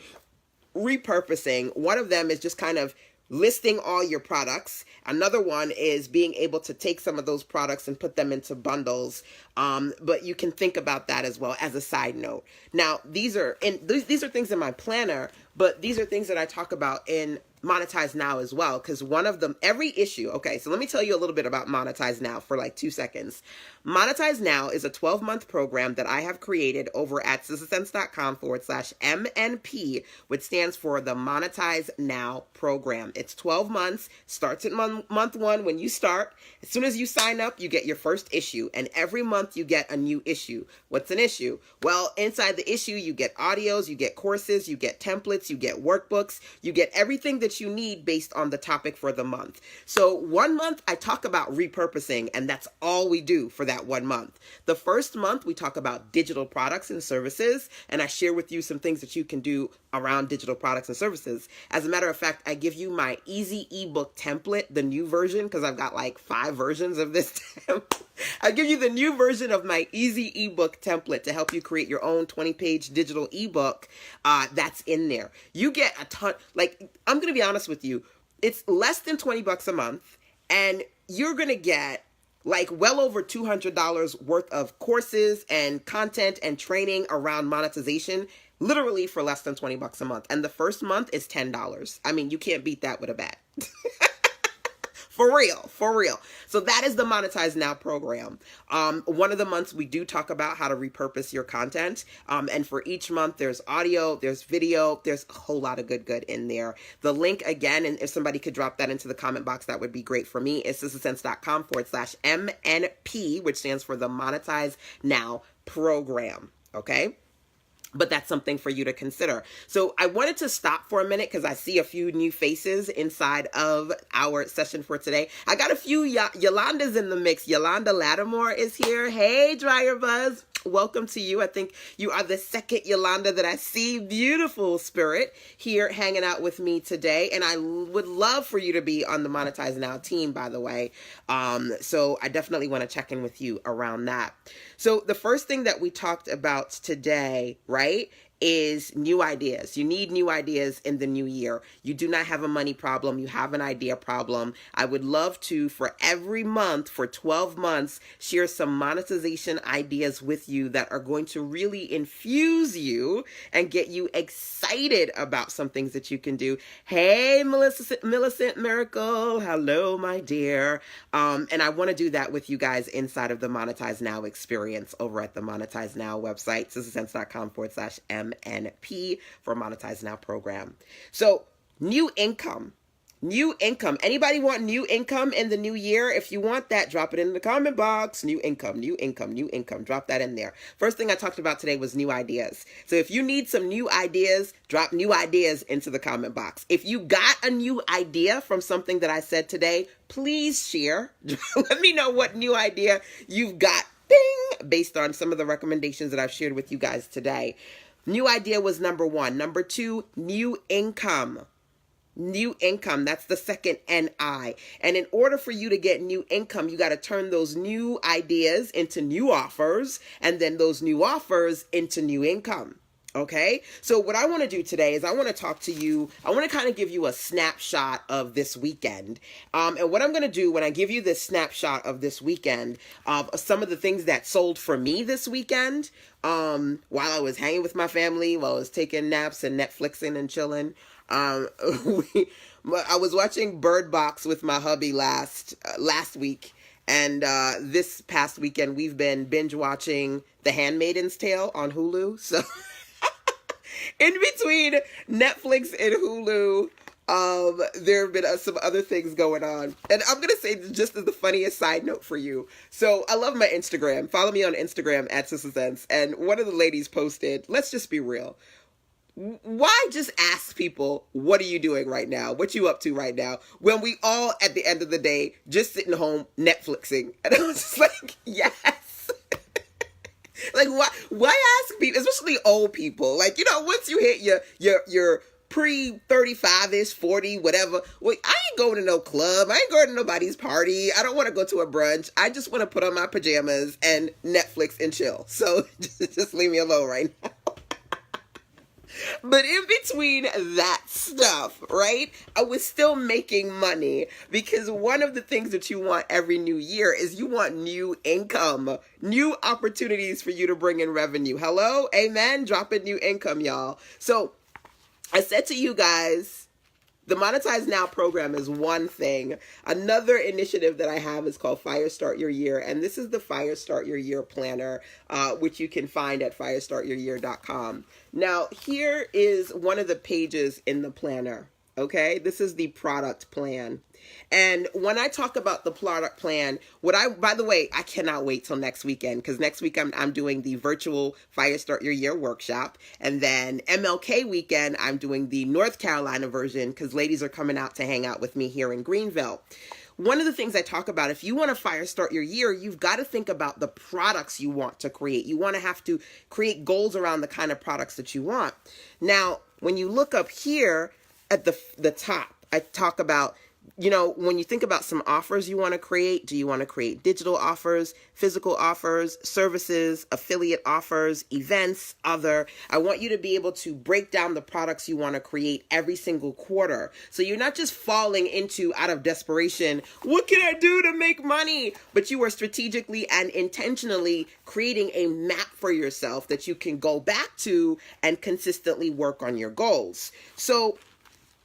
repurposing. One of them is just kind of listing all your products. Another one is being able to take some of those products and put them into bundles. But you can think about that as well as a side note. Now, these are things in my planner, but these are things that I talk about in Monetize Now as well, because one of them, every issue, okay, so let me tell you a little bit about Monetize Now for like 2 seconds. Monetize Now is a 12-month program that I have created over at sistasense.com/MNP, which stands for the Monetize Now program. It's 12 months, starts at month one when you start. As soon as you sign up, you get your first issue, and every month you get a new issue. What's an issue? Well, inside the issue, you get audios, you get courses, you get templates, you get workbooks, you get everything that you need based on the topic for the month. So 1 month, I talk about repurposing, and that's all we do for that 1 month. The first month, we talk about digital products and services, and I share with you some things that you can do around digital products and services. As a matter of fact, I give you my easy ebook template, the new version, because I've got like 5 versions of this template. I give you the new version of my easy ebook template to help you create your own 20-page digital ebook. That's in there. You get a ton, like, I'm going to be honest with you, it's less than $20 a month, and you're going to get like well over $200 worth of courses and content and training around monetization, literally for less than $20 a month. And the first month is $10. I mean, you can't beat that with a bat. For real, for real. So that is the Monetize Now program. One of the months we do talk about how to repurpose your content. And for each month, there's audio, there's video, there's a whole lot of good in there. The link again, and if somebody could drop that into the comment box, that would be great for me, is sistasense.com/MNP, which stands for the Monetize Now program. Okay? But that's something for you to consider. So I wanted to stop for a minute because I see a few new faces inside of our session for today. I got a few Yolandas in the mix. Yolanda Lattimore is here. Hey, Dryer Buzz. Welcome to you. I think you are the second Yolanda that I see. Beautiful spirit here hanging out with me today. And I would love for you to be on the Monetize Now team, by the way. So I definitely want to check in with you around that. So the first thing that we talked about today, right, is new ideas. You need new ideas in the new year. You do not have a money problem. You have an idea problem. I would love to, for every month, for 12 months, share some monetization ideas with you that are going to really infuse you and get you excited about some things that you can do. Hey, Millicent Miracle. Hello, my dear. And I want to do that with you guys inside of the Monetize Now experience over at the Monetize Now website, sistasense.com/MNP for Monetize Now program. So new income. Anybody want new income in the new year? If you want that, drop it in the comment box. New income. Drop that in there. First thing I talked about today was new ideas. So if you need some new ideas, drop new ideas into the comment box. If you got a new idea from something that I said today, please share. Let me know what new idea you've got. Bing! Based on some of the recommendations that I've shared with you guys today. New idea was number 1. Number 2, new income. New income, that's the second NI. And in order for you to get new income, you got to turn those new ideas into new offers, and then those new offers into new income. Okay, so what I want to do today is I want to talk to you. I want to kind of give you a snapshot of this weekend. And what I'm going to do when I give you this snapshot of this weekend, of some of the things that sold for me this weekend, while I was hanging with my family, while I was taking naps and Netflixing and chilling. I was watching Bird Box with my hubby last week. And this past weekend, we've been binge watching The Handmaid's Tale on Hulu. So in between Netflix and Hulu, there have been some other things going on. And I'm going to say just as the funniest side note for you. So I love my Instagram. Follow me on Instagram at sistasense. And one of the ladies posted, let's just be real. Why just ask people, what are you doing right now? What you up to right now? When we all, at the end of the day, just sitting home Netflixing. And I was just like, yes. Like, why ask people, especially old people? Like, you know, once you hit your pre-35-ish, 40, whatever. Well, I ain't going to no club. I ain't going to nobody's party. I don't want to go to a brunch. I just want to put on my pajamas and Netflix and chill. So just leave me alone right now. But in between that stuff, right, I was still making money, because one of the things that you want every new year is you want new income, new opportunities for you to bring in revenue. Hello? Amen? Drop in new income, y'all. So I said to you guys, the Monetize Now program is one thing. Another initiative that I have is called Fire Start Your Year. And this is the Fire Start Your Year planner, which you can find at firestartyouryear.com. Now, here is one of the pages in the planner. Okay, this is the product plan. And when I talk about the product plan, by the way, I cannot wait till next weekend, because next week I'm doing the virtual Fire Start Your Year workshop. And then MLK weekend, I'm doing the North Carolina version, because ladies are coming out to hang out with me here in Greenville. One of the things I talk about, if you want to fire start your year, you've got to think about the products you want to create. You want to have to create goals around the kind of products that you want. Now, when you look up here at the top, I talk about, when you think about some offers you want to create, do you want to create digital offers, physical offers, services, affiliate offers, events, other? I want you to be able to break down the products you want to create every single quarter. So you're not just falling into, out of desperation, what can I do to make money? But you are strategically and intentionally creating a map for yourself that you can go back to and consistently work on your goals. So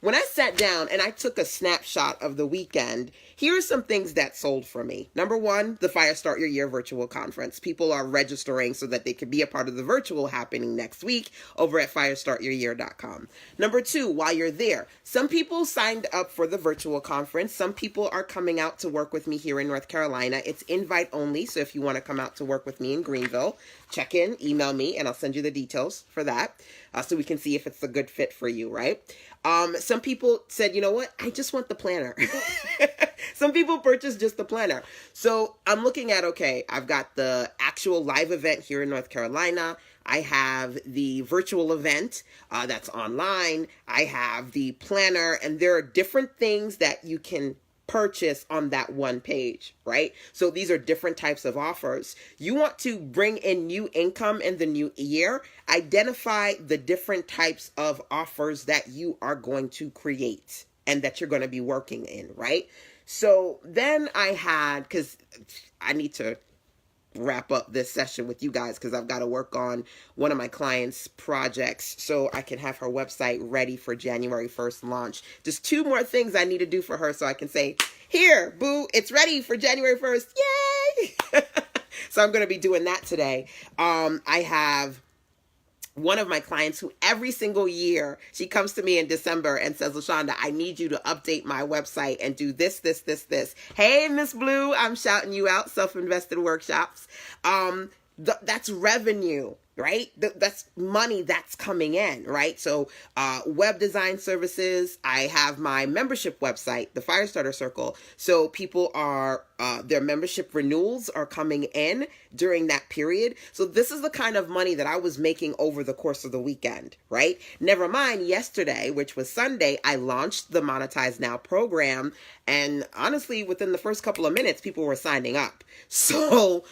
when I sat down and I took a snapshot of the weekend, here are some things that sold for me. Number one, the Fire Start Your Year virtual conference. People are registering so that they can be a part of the virtual happening next week over at firestartyouryear.com. Number two, while you're there, some people signed up for the virtual conference. Some people are coming out to work with me here in North Carolina. It's invite only, so if you want to come out to work with me in Greenville, check in, email me, and I'll send you the details for that, so we can see if it's a good fit for you, right? Some people said, you know what? I just want the planner. Some people purchased just the planner. So I'm looking at, okay, I've got the actual live event here in North Carolina. I have the virtual event that's online. I have the planner, and there are different things that you can purchase on that one page, right? So these are different types of offers. You want to bring in new income in the new year. Identify the different types of offers that you are going to create and that you're going to be working in, right? So then I had, because I need to wrap up this session with you guys, because I've got to work on one of my clients' projects so I can have her website ready for January 1st launch. Just 2 more things I need to do for her so I can say, here, boo, it's ready for January 1st. Yay! So I'm going to be doing that today. I have one of my clients who every single year, she comes to me in December and says, LaShanda, I need you to update my website and do this, this, this, this. Hey, Miss Blue, I'm shouting you out, Self-Invested Workshops. That's revenue, right? That's money that's coming in, right? So web design services, I have my membership website, the Firestarter Circle. So people are, their membership renewals are coming in during that period. So this is the kind of money that I was making over the course of the weekend, right? Never mind yesterday, which was Sunday, I launched the Monetize Now program. And honestly, within the first couple of minutes, people were signing up. So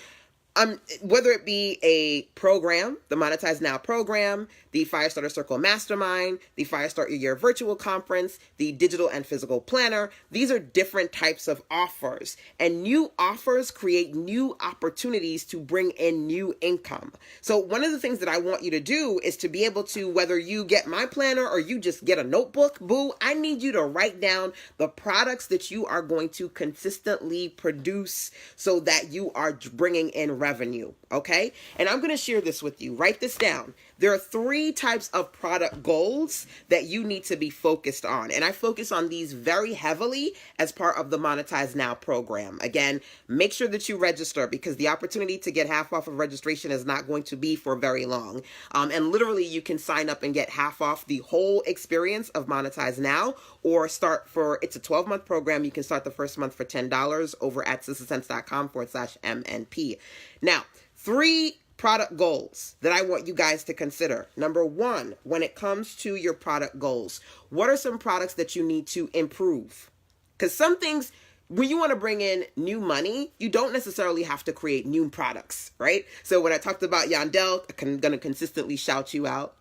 whether it be a program, the Monetize Now program, the Firestarter Circle Mastermind, the Fire Start Your Year virtual conference, the digital and physical planner, these are different types of offers. And new offers create new opportunities to bring in new income. So one of the things that I want you to do is to be able to, whether you get my planner or you just get a notebook, boo, I need you to write down the products that you are going to consistently produce so that you are bringing in revenue, okay? And I'm going to share this with you. Write this down. There are 3 types of product goals that you need to be focused on. And I focus on these very heavily as part of the Monetize Now program. Again, make sure that you register, because the opportunity to get half off of registration is not going to be for very long. And literally you can sign up and get half off the whole experience of Monetize Now, or start for, it's a 12-month program. You can start the first month for $10 over at sistersense.com/MNP. Now, 3 product goals that I want you guys to consider. Number 1, when it comes to your product goals, what are some products that you need to improve? Because some things, when you want to bring in new money, you don't necessarily have to create new products, right? So when I talked about Yandel, I'm going to consistently shout you out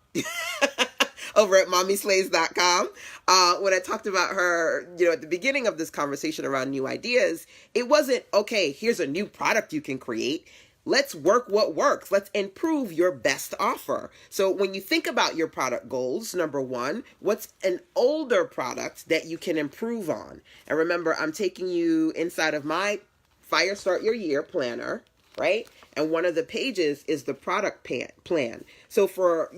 over at mommyslays.com. When I talked about her, at the beginning of this conversation around new ideas, it wasn't, okay, here's a new product you can create. let's work what works. Let's improve your best offer. So when you think about your product goals, number one, what's an older product that you can improve on? And remember, I'm taking you inside of my Fire Start Your Year planner, right? And one of the pages is the product plan. So for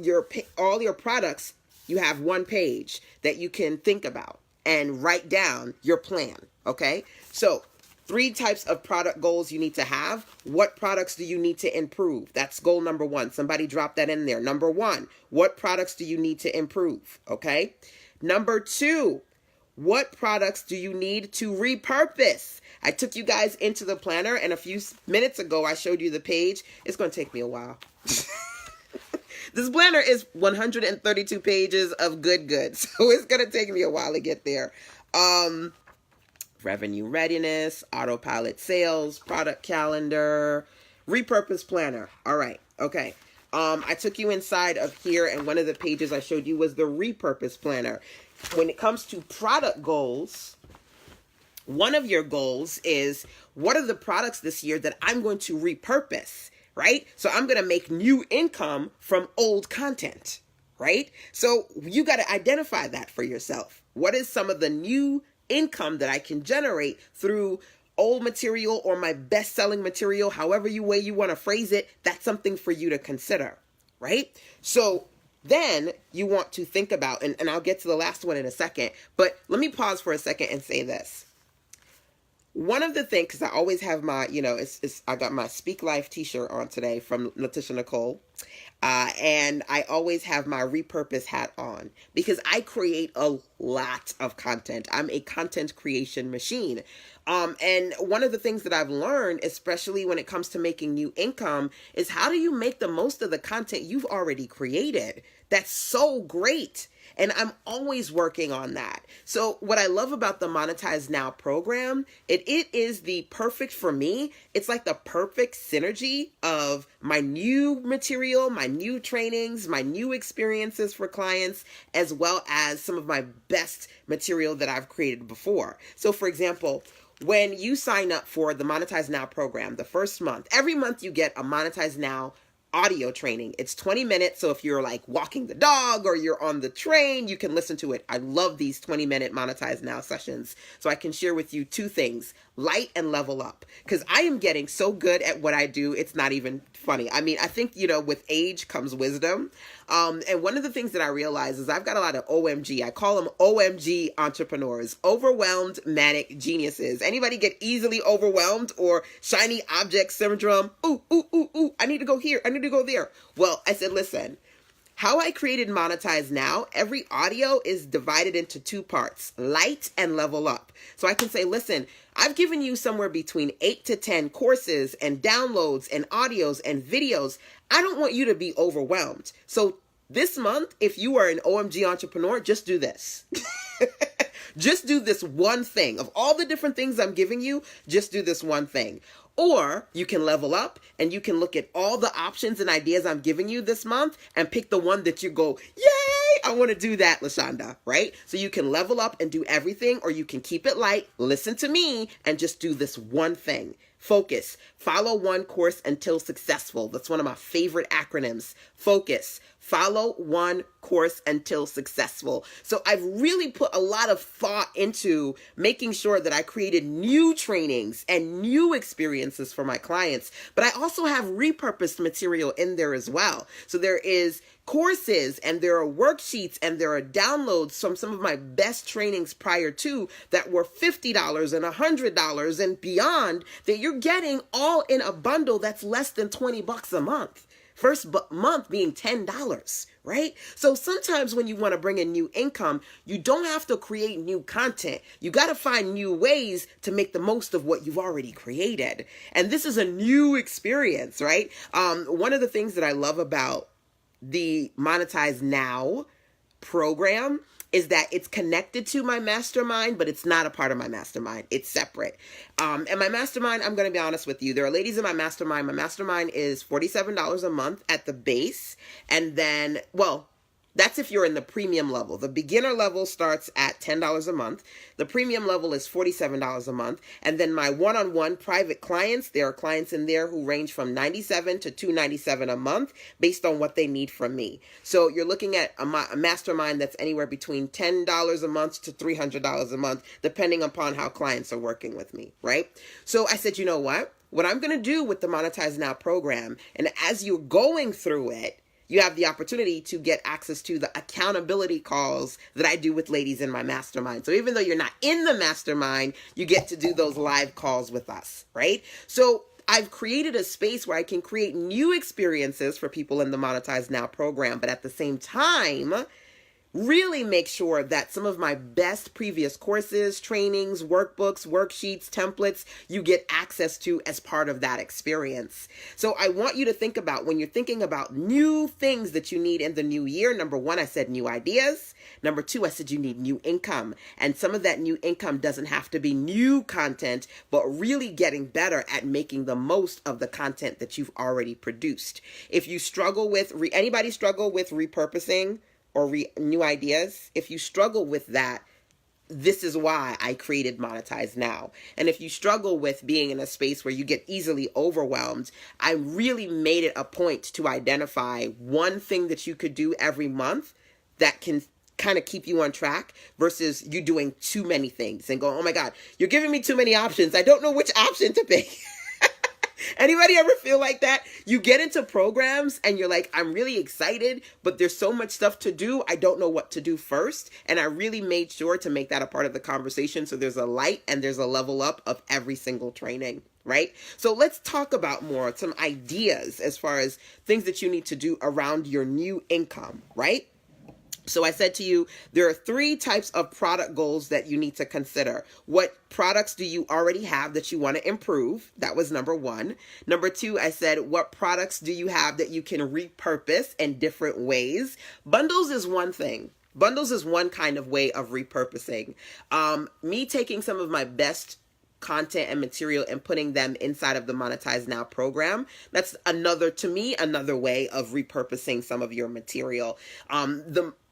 all your products, you have one page that you can think about and write down your plan, okay? So 3 types of product goals you need to have. What products do you need to improve? That's goal number 1. Somebody drop that in there. Number 1, what products do you need to improve? Okay. Number 2, what products do you need to repurpose? I took you guys into the planner, and a few minutes ago, I showed you the page. It's going to take me a while. This planner is 132 pages of good. So it's going to take me a while to get there. Revenue readiness, autopilot sales, product calendar, repurpose planner. All right. Okay. I took you inside of here, and one of the pages I showed you was the repurpose planner. When it comes to product goals, one of your goals is, what are the products this year that I'm going to repurpose, right? So I'm going to make new income from old content, right? So you got to identify that for yourself. What is some of the new income that I can generate through old material or my best-selling material, however way you want to phrase it? That's something for you to consider, right? So then you want to think about, and I'll get to the last one in a second, but let me pause for a second and say this. One of the things, because I always have my, I got my Speak Life t-shirt on today from Letitia Nicole. And I always have my repurpose hat on because I create a lot of content. I'm a content creation machine. And one of the things that I've learned, especially when it comes to making new income, is how do you make the most of the content you've already created? That's so great. And I'm always working on that. So what I love about the Monetize Now program, it is the perfect, for me, it's like the perfect synergy of my new material, my new trainings, my new experiences for clients, as well as some of my best material that I've created before. So for example, when you sign up for the Monetize Now program, the first month, every month you get a Monetize Now audio training. It's 20 minutes. So if you're like walking the dog or you're on the train, you can listen to it. I love these 20-minute Monetize Now sessions. So I can share with you 2 things, light and level up, because I am getting so good at what I do. It's not even funny. I mean, I think, with age comes wisdom. And one of the things that I realize is I've got a lot of OMG. I call them OMG entrepreneurs, overwhelmed manic geniuses. Anybody get easily overwhelmed or shiny object syndrome? Ooh, I need to go here. I need to go there. Well, I said, listen, how I created Monetize Now, every audio is divided into 2 parts, light and level up. So I can say, listen, I've given you somewhere between 8 to 10 courses and downloads and audios and videos. I don't want you to be overwhelmed. So this month, if you are an OMG entrepreneur, just do this. Just do this one thing. Of all the different things I'm giving you, just do this one thing. Or you can level up and you can look at all the options and ideas I'm giving you this month and pick the one that you go, yay, I want to do that, LaShanda, right? So you can level up and do everything, or you can keep it light, listen to me, and just do this one thing. Focus. Follow one course until successful. That's one of my favorite acronyms. Focus. Follow one course until successful. So I've really put a lot of thought into making sure that I created new trainings and new experiences for my clients, but I also have repurposed material in there as well. So there is courses and there are worksheets and there are downloads from some of my best trainings prior to that were $50 and $100 and beyond that you're getting all in a bundle that's less than $20 a month. First month being $10, right? So sometimes when you want to bring in new income, you don't have to create new content. You got to find new ways to make the most of what you've already created. And this is a new experience, right? One of the things that I love about the Monetize Now program is that it's connected to my mastermind, but it's not a part of my mastermind. It's separate. And my mastermind, I'm going to be honest with you. There are ladies in my mastermind. My mastermind is $47 a month at the base. And then, well, That's if you're in the premium level. The beginner level starts at $10 a month. The premium level is $47 a month. And then my one-on-one private clients, there are clients in there who range from $97 to $297 a month based on what they need from me. So you're looking at a mastermind that's anywhere between $10 a month to $300 a month, depending upon how clients are working with me, right? So I said, you know what I'm going to do with the Monetize Now program, and as you're going through it, you have the opportunity to get access to the accountability calls that I do with ladies in my mastermind. So even though you're not in the mastermind, you get to do those live calls with us, right? So I've created a space where I can create new experiences for people in the Monetize Now program, but at the same time, really make sure that some of my best previous courses, trainings, workbooks, worksheets, templates, you get access to as part of that experience. So I want you to think about, when you're thinking about new things that you need in the new year, number one, I said new ideas. Number two, I said you need new income. And some of that new income doesn't have to be new content, but really getting better at making the most of the content that you've already produced. If you struggle with, anybody struggle with repurposing or new ideas? If you struggle with that, this is why I created Monetize Now. And if you struggle with being in a space where you get easily overwhelmed, I really made it a point to identify one thing that you could do every month that can kind of keep you on track versus you doing too many things and go, oh my God, you're giving me too many options. I don't know which option to pick. Anybody ever feel like that? You get into programs and you're like, I'm really excited, but there's so much stuff to do. I don't know what to do first. And I really made sure to make that a part of the conversation. So there's a light and there's a level up of every single training, right? So let's talk about some ideas as far as things that you need to do around your new income, right? So I said to you, there are 3 types of product goals that you need to consider. What products do you already have that you want to improve? That was number 1. Number 2, I said, what products do you have that you can repurpose in different ways? Bundles is one thing. Bundles is one kind of way of repurposing. Me taking some of my best content and material and putting them inside of the Monetize Now program. That's another way of repurposing some of your material.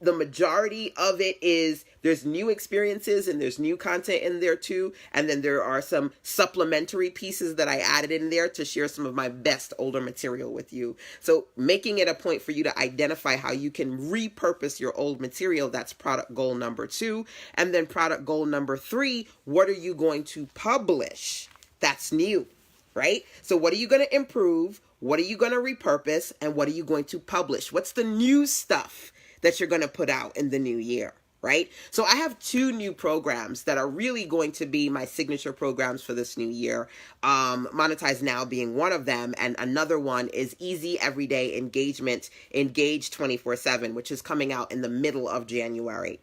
The majority of it is there's new experiences and there's new content in there too. And then there are some supplementary pieces that I added in there to share some of my best older material with you. So making it a point for you to identify how you can repurpose your old material. That's product goal number 2. And then product goal number 3, what are you going to publish? That's new, right? So what are you going to improve? What are you going to repurpose? And what are you going to publish? What's the new stuff that you're going to put out in the new year, right? So I have 2 new programs that are really going to be my signature programs for this new year. Monetize Now being one of them, and another one is Easy Everyday Engagement, Engage 24/7, which is coming out in the middle of January.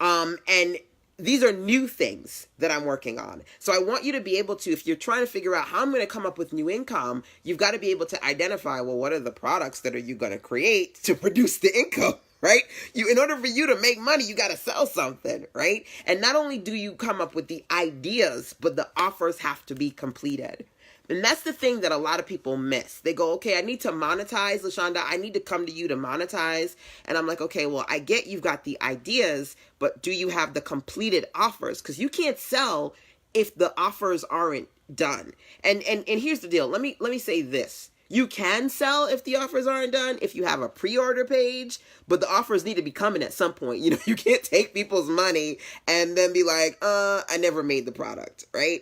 And these are new things that I'm working on. So I want you to be able to, if you're trying to figure out how I'm going to come up with new income, you've got to be able to identify, well, what are the products that are you going to create to produce the income? Right? In order for you to make money, you got to sell something, right? And not only do you come up with the ideas, but the offers have to be completed. And that's the thing that a lot of people miss. They go, okay, I need to monetize, LaShanda. I need to come to you to monetize. And I'm like, okay, well, I get you've got the ideas, but do you have the completed offers? Because you can't sell if the offers aren't done. And here's the deal. Let me say this. You can sell if the offers aren't done, if you have a pre-order page, but the offers need to be coming at some point. You can't take people's money and then be like, I never made the product, right?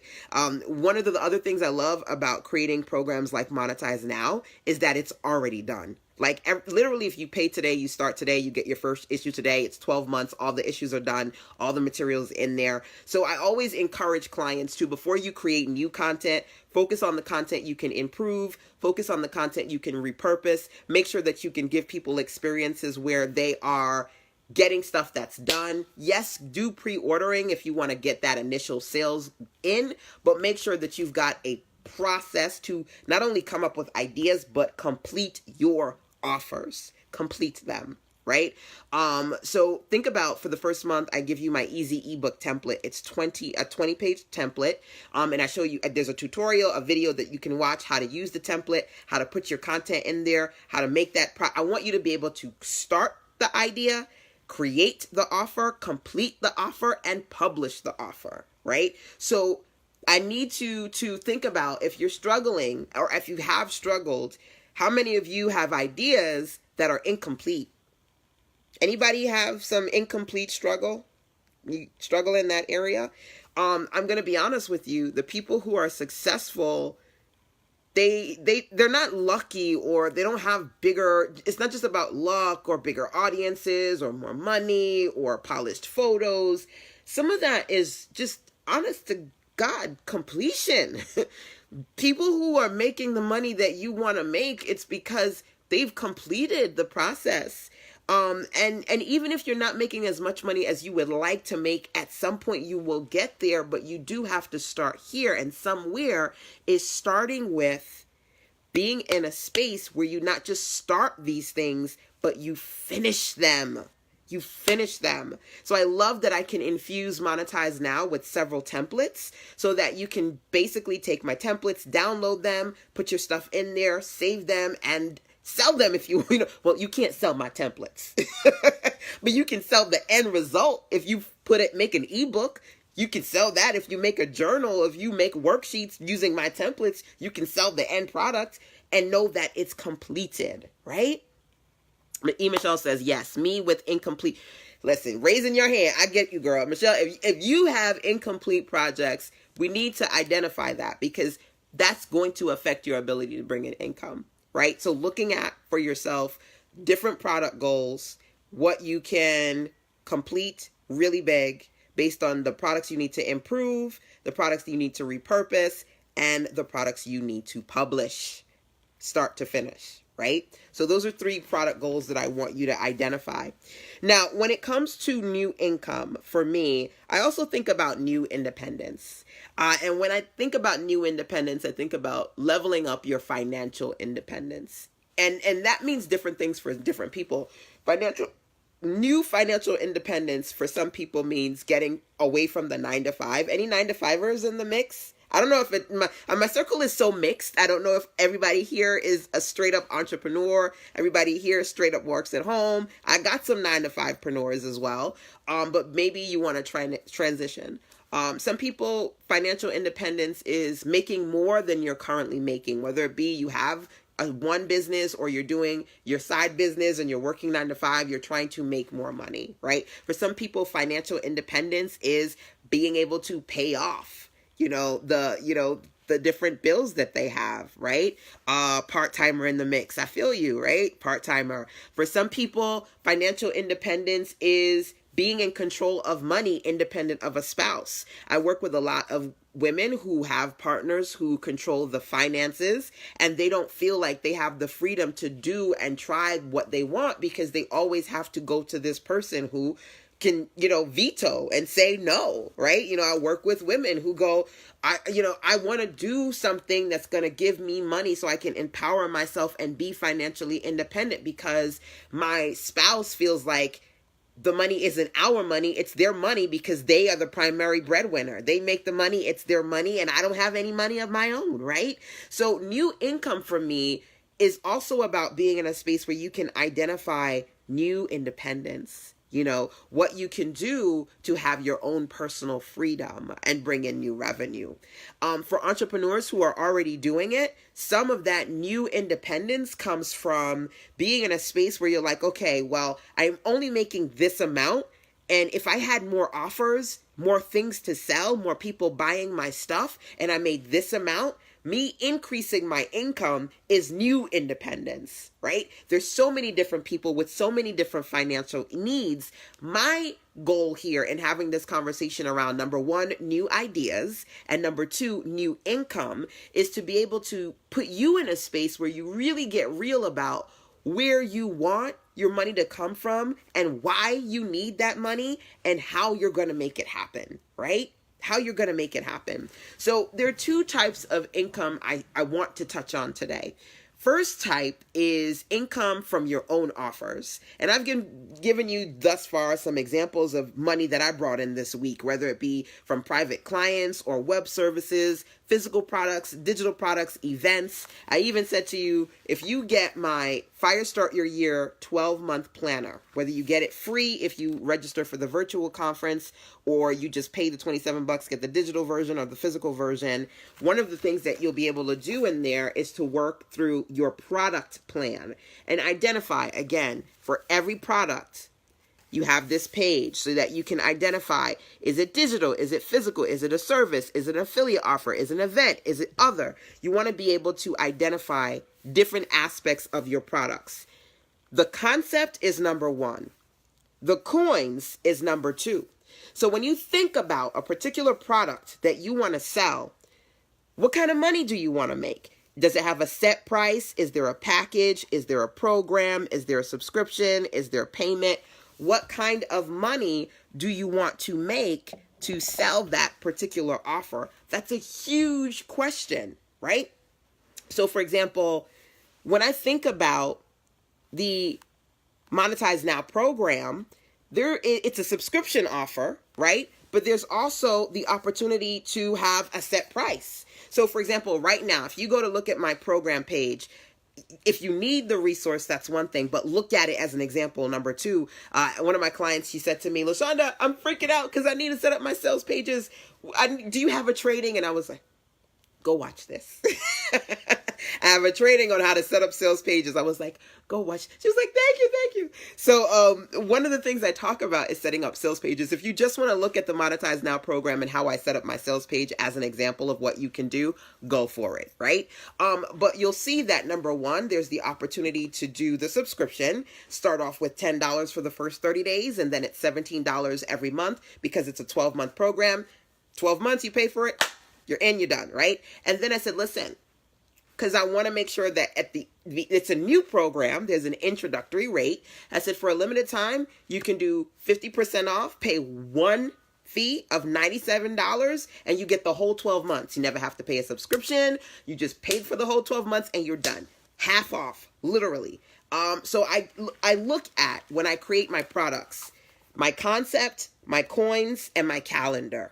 One of the other things I love about creating programs like Monetize Now is that it's already done. Like literally, if you pay today, you start today, you get your first issue today. It's 12 months. All the issues are done. All the materials in there. So I always encourage clients to, before you create new content, focus on the content you can improve, focus on the content you can repurpose, make sure that you can give people experiences where they are getting stuff that's done. Yes, do pre-ordering if you want to get that initial sales in, but make sure that you've got a process to not only come up with ideas, but complete your offers, complete them, right? So think about, for the first month, I give you my easy ebook template. It's a 20-page template. And I show you, there's a tutorial, a video that you can watch, how to use the template, how to put your content in there, how to make that. I want you to be able to start the idea, create the offer, complete the offer, and publish the offer, right? So I need to think about, if you're struggling or if you have struggled, how many of you have ideas that are incomplete? Anybody have some incomplete struggle? You struggle in that area? I'm going to be honest with you. The people who are successful, they're not lucky, or they don't have bigger, it's not just about luck or bigger audiences or more money or polished photos. Some of that is just, honest to God, completion. People who are making the money that you want to make, it's because they've completed the process. And even if you're not making as much money as you would like to make, at some point you will get there, but you do have to start here. And somewhere is starting with being in a space where you not just start these things, but you finish them. You finish them. So I love that I can infuse Monetize Now with several templates, so that you can basically take my templates, download them, put your stuff in there, save them, and sell them if you know. Well, you can't sell my templates, but you can sell the end result. If you make an ebook, you can sell that. If you make a journal, if you make worksheets using my templates, you can sell the end product and know that it's completed, right? Michelle says, yes, me with incomplete. Listen, raising your hand, I get you, girl. Michelle, if you have incomplete projects, we need to identify that, because that's going to affect your ability to bring in income, right? So looking at, for yourself, different product goals, what you can complete really big based on the products you need to improve, the products you need to repurpose, and the products you need to publish, start to finish, right? So those are 3 product goals that I want you to identify. Now, when it comes to new income, for me, I also think about new independence. And when I think about new independence, I think about leveling up your financial independence. And that means different things for different people. New financial independence for some people means getting away from the 9-to-5. Any 9-to-5ers in the mix? I don't know if my circle is so mixed. I don't know if everybody here is a straight up entrepreneur. Everybody here straight up works at home. I got some 9-to-5preneurs as well. But maybe you want to transition. Some people, financial independence is making more than you're currently making, whether it be you have one business or you're doing your side business and you're working 9-to-5, you're trying to make more money, right? For some people, financial independence is being able to pay off the different bills that they have, right? Part-timer in the mix. I feel you, right? Part-timer. For some people, financial independence is being in control of money independent of a spouse. I work with a lot of women who have partners who control the finances, and they don't feel like they have the freedom to do and try what they want, because they always have to go to this person who can, veto and say no, right? I work with women who go, I want to do something that's going to give me money so I can empower myself and be financially independent, because my spouse feels like the money isn't our money, it's their money, because they are the primary breadwinner. They make the money, it's their money, and I don't have any money of my own, right? So new income for me is also about being in a space where you can identify new independence. What you can do to have your own personal freedom and bring in new revenue. For entrepreneurs who are already doing it, some of that new independence comes from being in a space where you're like, okay, well, I'm only making this amount. And if I had more offers, more things to sell, more people buying my stuff, and I made this amount, me increasing my income is new independence, right? There's so many different people with so many different financial needs. My goal here in having this conversation around, number 1, new ideas, and number 2, new income, is to be able to put you in a space where you really get real about where you want your money to come from and why you need that money and how you're going to make it happen, right? How you're going to make it happen. So there are 2 types of income I want to touch on today. First type is income from your own offers. And I've given you thus far some examples of money that I brought in this week, whether it be from private clients or web services, physical products, digital products, events. I even said to you, if you get my Fire Start Your Year 12-month planner. Whether you get it free if you register for the virtual conference, or you just pay the $27, get the digital version or the physical version, one of the things that you'll be able to do in there is to work through your product plan and identify, again, for every product, you have this page so that you can identify, is it digital? Is it physical? Is it a service? Is it an affiliate offer? Is it an event? Is it other? You want to be able to identify different aspects of your products. The concept is number one. The coins is number two. So when you think about a particular product that you want to sell, what kind of money do you want to make? Does it have a set price? Is there a package? Is there a program? Is there a subscription? Is there a payment? What kind of money do you want to make to sell that particular offer? That's a huge question, right? So for example, when I think about the Monetize Now program, it's a subscription offer, right? But there's also the opportunity to have a set price. So for example, right now, if you go to look at my program page, if you need the resource, that's one thing, but look at it as an example. Number two, one of my clients, she said to me, LaShanda, I'm freaking out because I need to set up my sales pages. Do you have a training? And I was like, go watch this. I have a training on how to set up sales pages. I was like, go watch. She was like, thank you, thank you. So one of the things I talk about is setting up sales pages. If you just want to look at the Monetize Now program and how I set up my sales page as an example of what you can do, go for it, right? But you'll see that number one, there's the opportunity to do the subscription. Start off with $10 for the first 30 days, and then it's $17 every month because it's a 12-month program. 12 months, you pay for it, you're in, you're done, right? And then I said, listen, because I want to make sure that it's a new program, there's an introductory rate. I said for a limited time, you can do 50% off, pay one fee of $97, and you get the whole 12 months. You never have to pay a subscription. You just paid for the whole 12 months and you're done. Half off, literally. So I look at, when I create my products, my concept, my coins, and my calendar.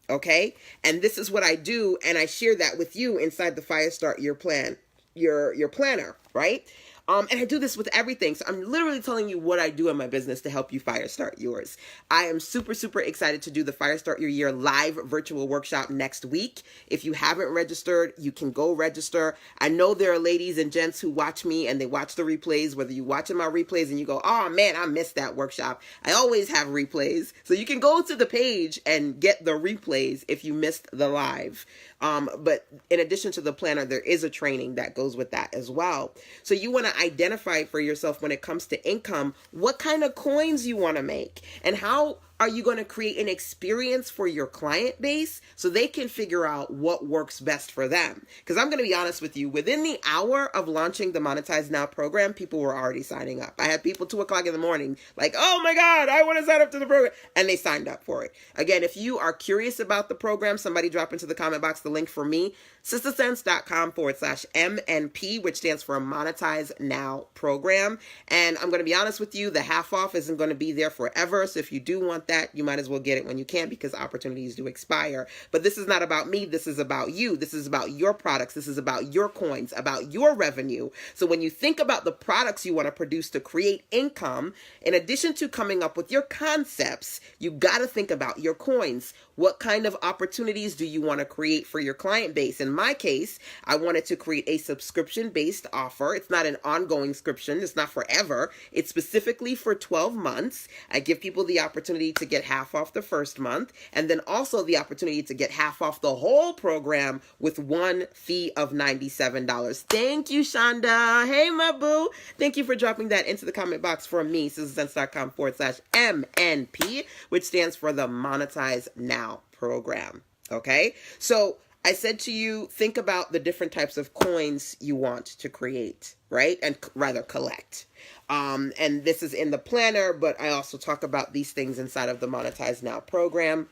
Okay. And this is what I do. And I share that with you inside the Fire Start Your Plan, your planner, right? And I do this with everything. So I'm literally telling you what I do in my business to help you fire start yours. I am super, super excited to do the Fire Start Your Year live virtual workshop next week. If you haven't registered, you can go register. I know there are ladies and gents who watch me and they watch the replays, whether you watching my replays and you go, oh man, I missed that workshop. I always have replays. So you can go to the page and get the replays if you missed the live. But in addition to the planner, there is a training that goes with that as well. So you want to identify for yourself when it comes to income, what kind of coins you want to make and how are you going to create an experience for your client base so they can figure out what works best for them? Because I'm going to be honest with you, within the hour of launching the Monetize Now program, people were already signing up. I had people 2 o'clock in the morning like, oh my God, I want to sign up to the program. And they signed up for it. Again, if you are curious about the program, somebody drop into the comment box the link for me, sistersense.com/MNP, which stands for Monetize Now program. And I'm going to be honest with you, the half off isn't going to be there forever. So if you do want that, you might as well get it when you can because opportunities do expire. But this is not about me. This is about you. This is about your products. This is about your coins, about your revenue. So when you think about the products you want to produce to create income, in addition to coming up with your concepts, you got to think about your coins. What kind of opportunities do you want to create for your client base? In my case, I wanted to create a subscription-based offer. It's not an ongoing subscription. It's not forever. It's specifically for 12 months. I give people the opportunity to get half off the first month, and then also the opportunity to get half off the whole program with one fee of $97. Thank you, Shanda. Hey, my boo. Thank you for dropping that into the comment box for me, sistersense.com/MNP, which stands for the Monetize Now program. Okay. So I said to you, think about the different types of coins you want to create, right? And rather collect. And this is in the planner, but I also talk about these things inside of the Monetize Now program.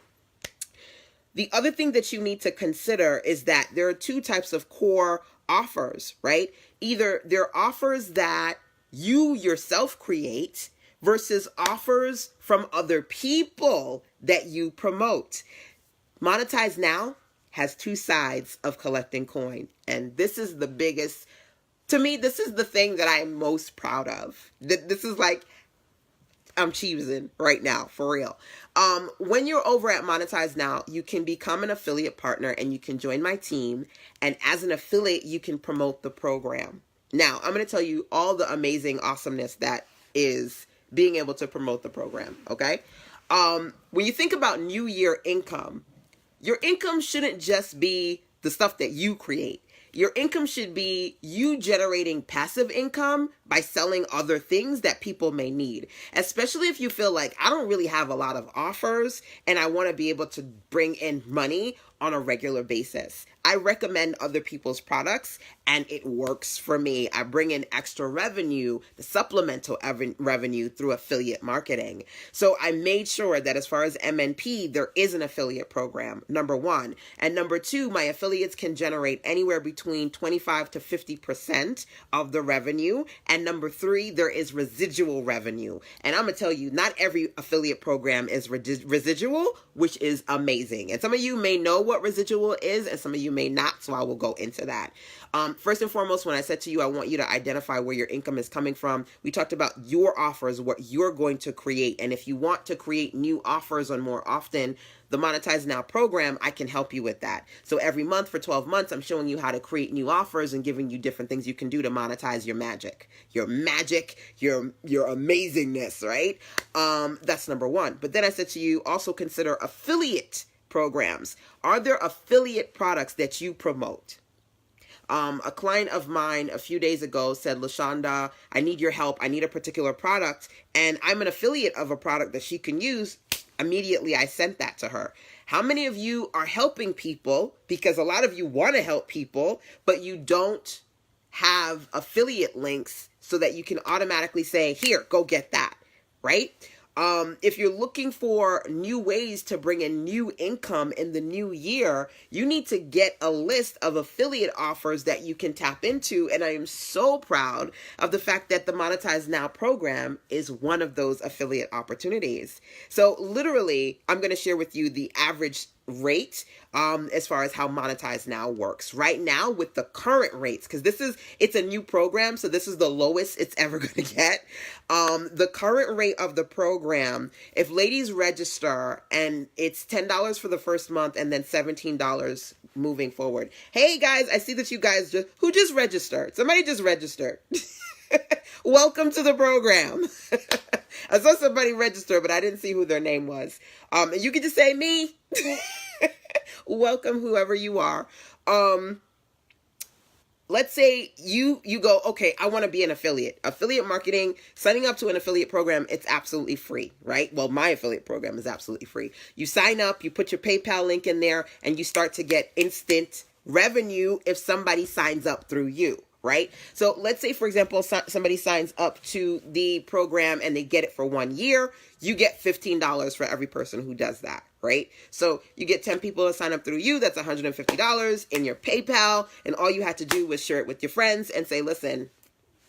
The other thing that you need to consider is that there are 2 types of core offers, right? Either they're offers that you yourself create versus offers from other people that you promote. Monetize Now has 2 sides of collecting coin, and this is the biggest To me, this is the thing that I am most proud of. This is like, I'm cheesing right now, for real. When you're over at Monetize Now, you can become an affiliate partner and you can join my team. And as an affiliate, you can promote the program. Now, I'm going to tell you all the amazing awesomeness that is being able to promote the program, okay? When you think about New Year income, your income shouldn't just be the stuff that you create. Your income should be you generating passive income by selling other things that people may need, especially if you feel like I don't really have a lot of offers and I want to be able to bring in money on a regular basis. I recommend other people's products and it works for me. I bring in extra revenue, the supplemental revenue through affiliate marketing. So I made sure that as far as MNP, there is an affiliate program, number one. And number two, my affiliates can generate anywhere between 25 to 50% of the revenue. And number three, there is residual revenue. And I'm going to tell you, not every affiliate program is residual, which is amazing. And some of you may know what residual is and some of you may not, so I will go into that. First and foremost, when I said to you, I want you to identify where your income is coming from. We talked about your offers, what you're going to create. And if you want to create new offers on more often, the Monetize Now program, I can help you with that. So every month for 12 months, I'm showing you how to create new offers and giving you different things you can do to monetize your magic, your amazingness, right? That's number one. But then I said to you, also consider affiliate programs. Are there affiliate products that you promote? A client of mine a few days ago said, LaShanda, I need your help. I need a particular product. And I'm an affiliate of a product that she can use. Immediately, I sent that to her. How many of you are helping people? Because a lot of you want to help people, but you don't have affiliate links so that you can automatically say, here, go get that, right? If you're looking for new ways to bring in new income in the new year, you need to get a list of affiliate offers that you can tap into. And I am so proud of the fact that the Monetize Now program is one of those affiliate opportunities. So literally, I'm going to share with you the average rate as far as how Monetize Now works right now with the current rates, because it's a new program, so this is the lowest it's ever going to get. The current rate of the program, if ladies register, and it's $10 for the first month and then $17 moving forward. Hey guys, I see that you guys who just registered. Somebody just registered. Welcome to the program. I saw somebody register, but I didn't see who their name was. You could just say me. Welcome, whoever you are. Let's say you go, okay, I want to be an affiliate. Affiliate marketing, signing up to an affiliate program, it's absolutely free, right? Well, my affiliate program is absolutely free. You sign up, you put your PayPal link in there, and you start to get instant revenue if somebody signs up through you. Right? So let's say, for example, somebody signs up to the program and they get it for 1 year. You get $15 for every person who does that, right? So you get 10 people to sign up through you. That's $150 in your PayPal. And all you had to do was share it with your friends and say, listen,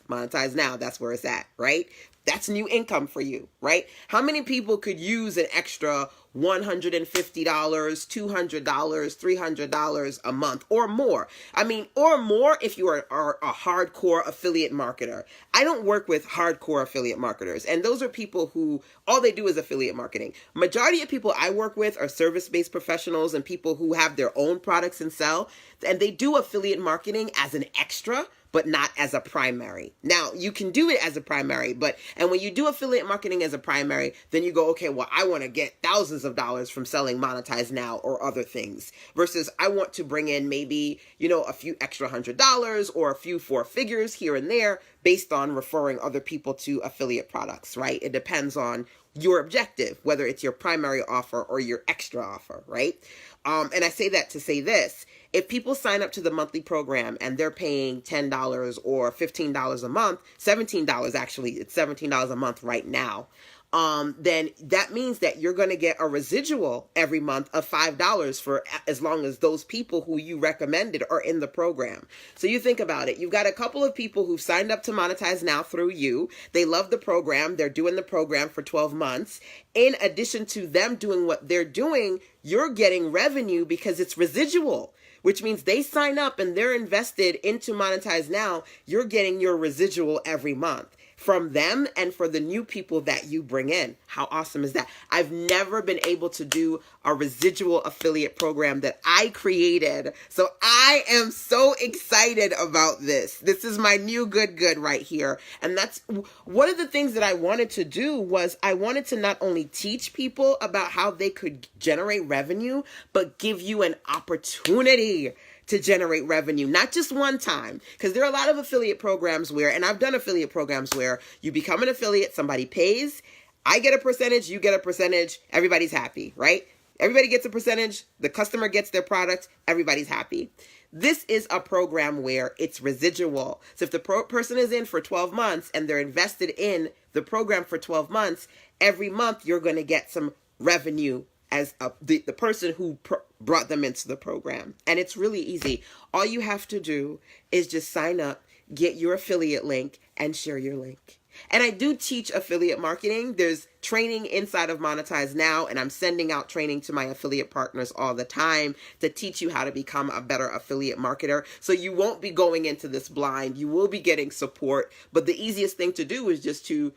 Monetize Now. That's where it's at, right? That's new income for you, right? How many people could use an extra $150, $200, $300 a month or more? I mean, or more if you are a hardcore affiliate marketer. I don't work with hardcore affiliate marketers. And those are people who all they do is affiliate marketing. Majority of people I work with are service-based professionals and people who have their own products and sell. And they do affiliate marketing as an extra, but not as a primary. Now, you can do it as a primary, and when you do affiliate marketing as a primary, then you go, okay, well, I want to get thousands of dollars from selling Monetize Now or other things, versus I want to bring in maybe, a few extra $100 or a few 4 figures here and there based on referring other people to affiliate products, right? It depends on your objective, whether it's your primary offer or your extra offer, right? And I say that to say this. If people sign up to the monthly program and they're paying $10 or $15 a month, $17 actually, it's $17 a month right now. then that means that you're going to get a residual every month of $5 for as long as those people who you recommended are in the program. So you think about it. You've got a couple of people who've signed up to Monetize Now through you. They love the program. They're doing the program for 12 months. In addition to them doing what they're doing, you're getting revenue because it's residual, which means they sign up and they're invested into Monetize Now. You're getting your residual every month from them and for the new people that you bring in. How awesome is that? I've never been able to do a residual affiliate program that I created. So I am so excited about this. This is my new good right here. And that's one of the things that I wanted to do was I wanted to not only teach people about how they could generate revenue, but give you an opportunity to generate revenue, not just one time. Because there are a lot of affiliate programs where, and I've done affiliate programs where you become an affiliate, somebody pays, I get a percentage, you get a percentage, everybody's happy, right? Everybody gets a percentage, the customer gets their product, everybody's happy. This is a program where it's residual. So if the person is in for 12 months and they're invested in the program for 12 months, every month you're going to get some revenue as the person who brought them into the program. And it's really easy. All you have to do is just sign up, get your affiliate link, and share your link. And I do teach affiliate marketing. There's training inside of Monetize Now, and I'm sending out training to my affiliate partners all the time to teach you how to become a better affiliate marketer. So you won't be going into this blind. You will be getting support. But the easiest thing to do is just to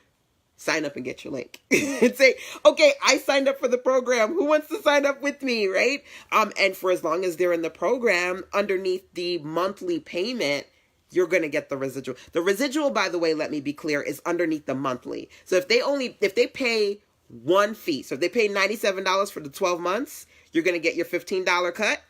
sign up and get your link and say, okay, I signed up for the program. Who wants to sign up with me, right? And for as long as they're in the program, underneath the monthly payment, you're going to get the residual. The residual, by the way, let me be clear, is underneath the monthly. So if they pay one fee, so if they pay $97 for the 12 months, you're going to get your $15 cut.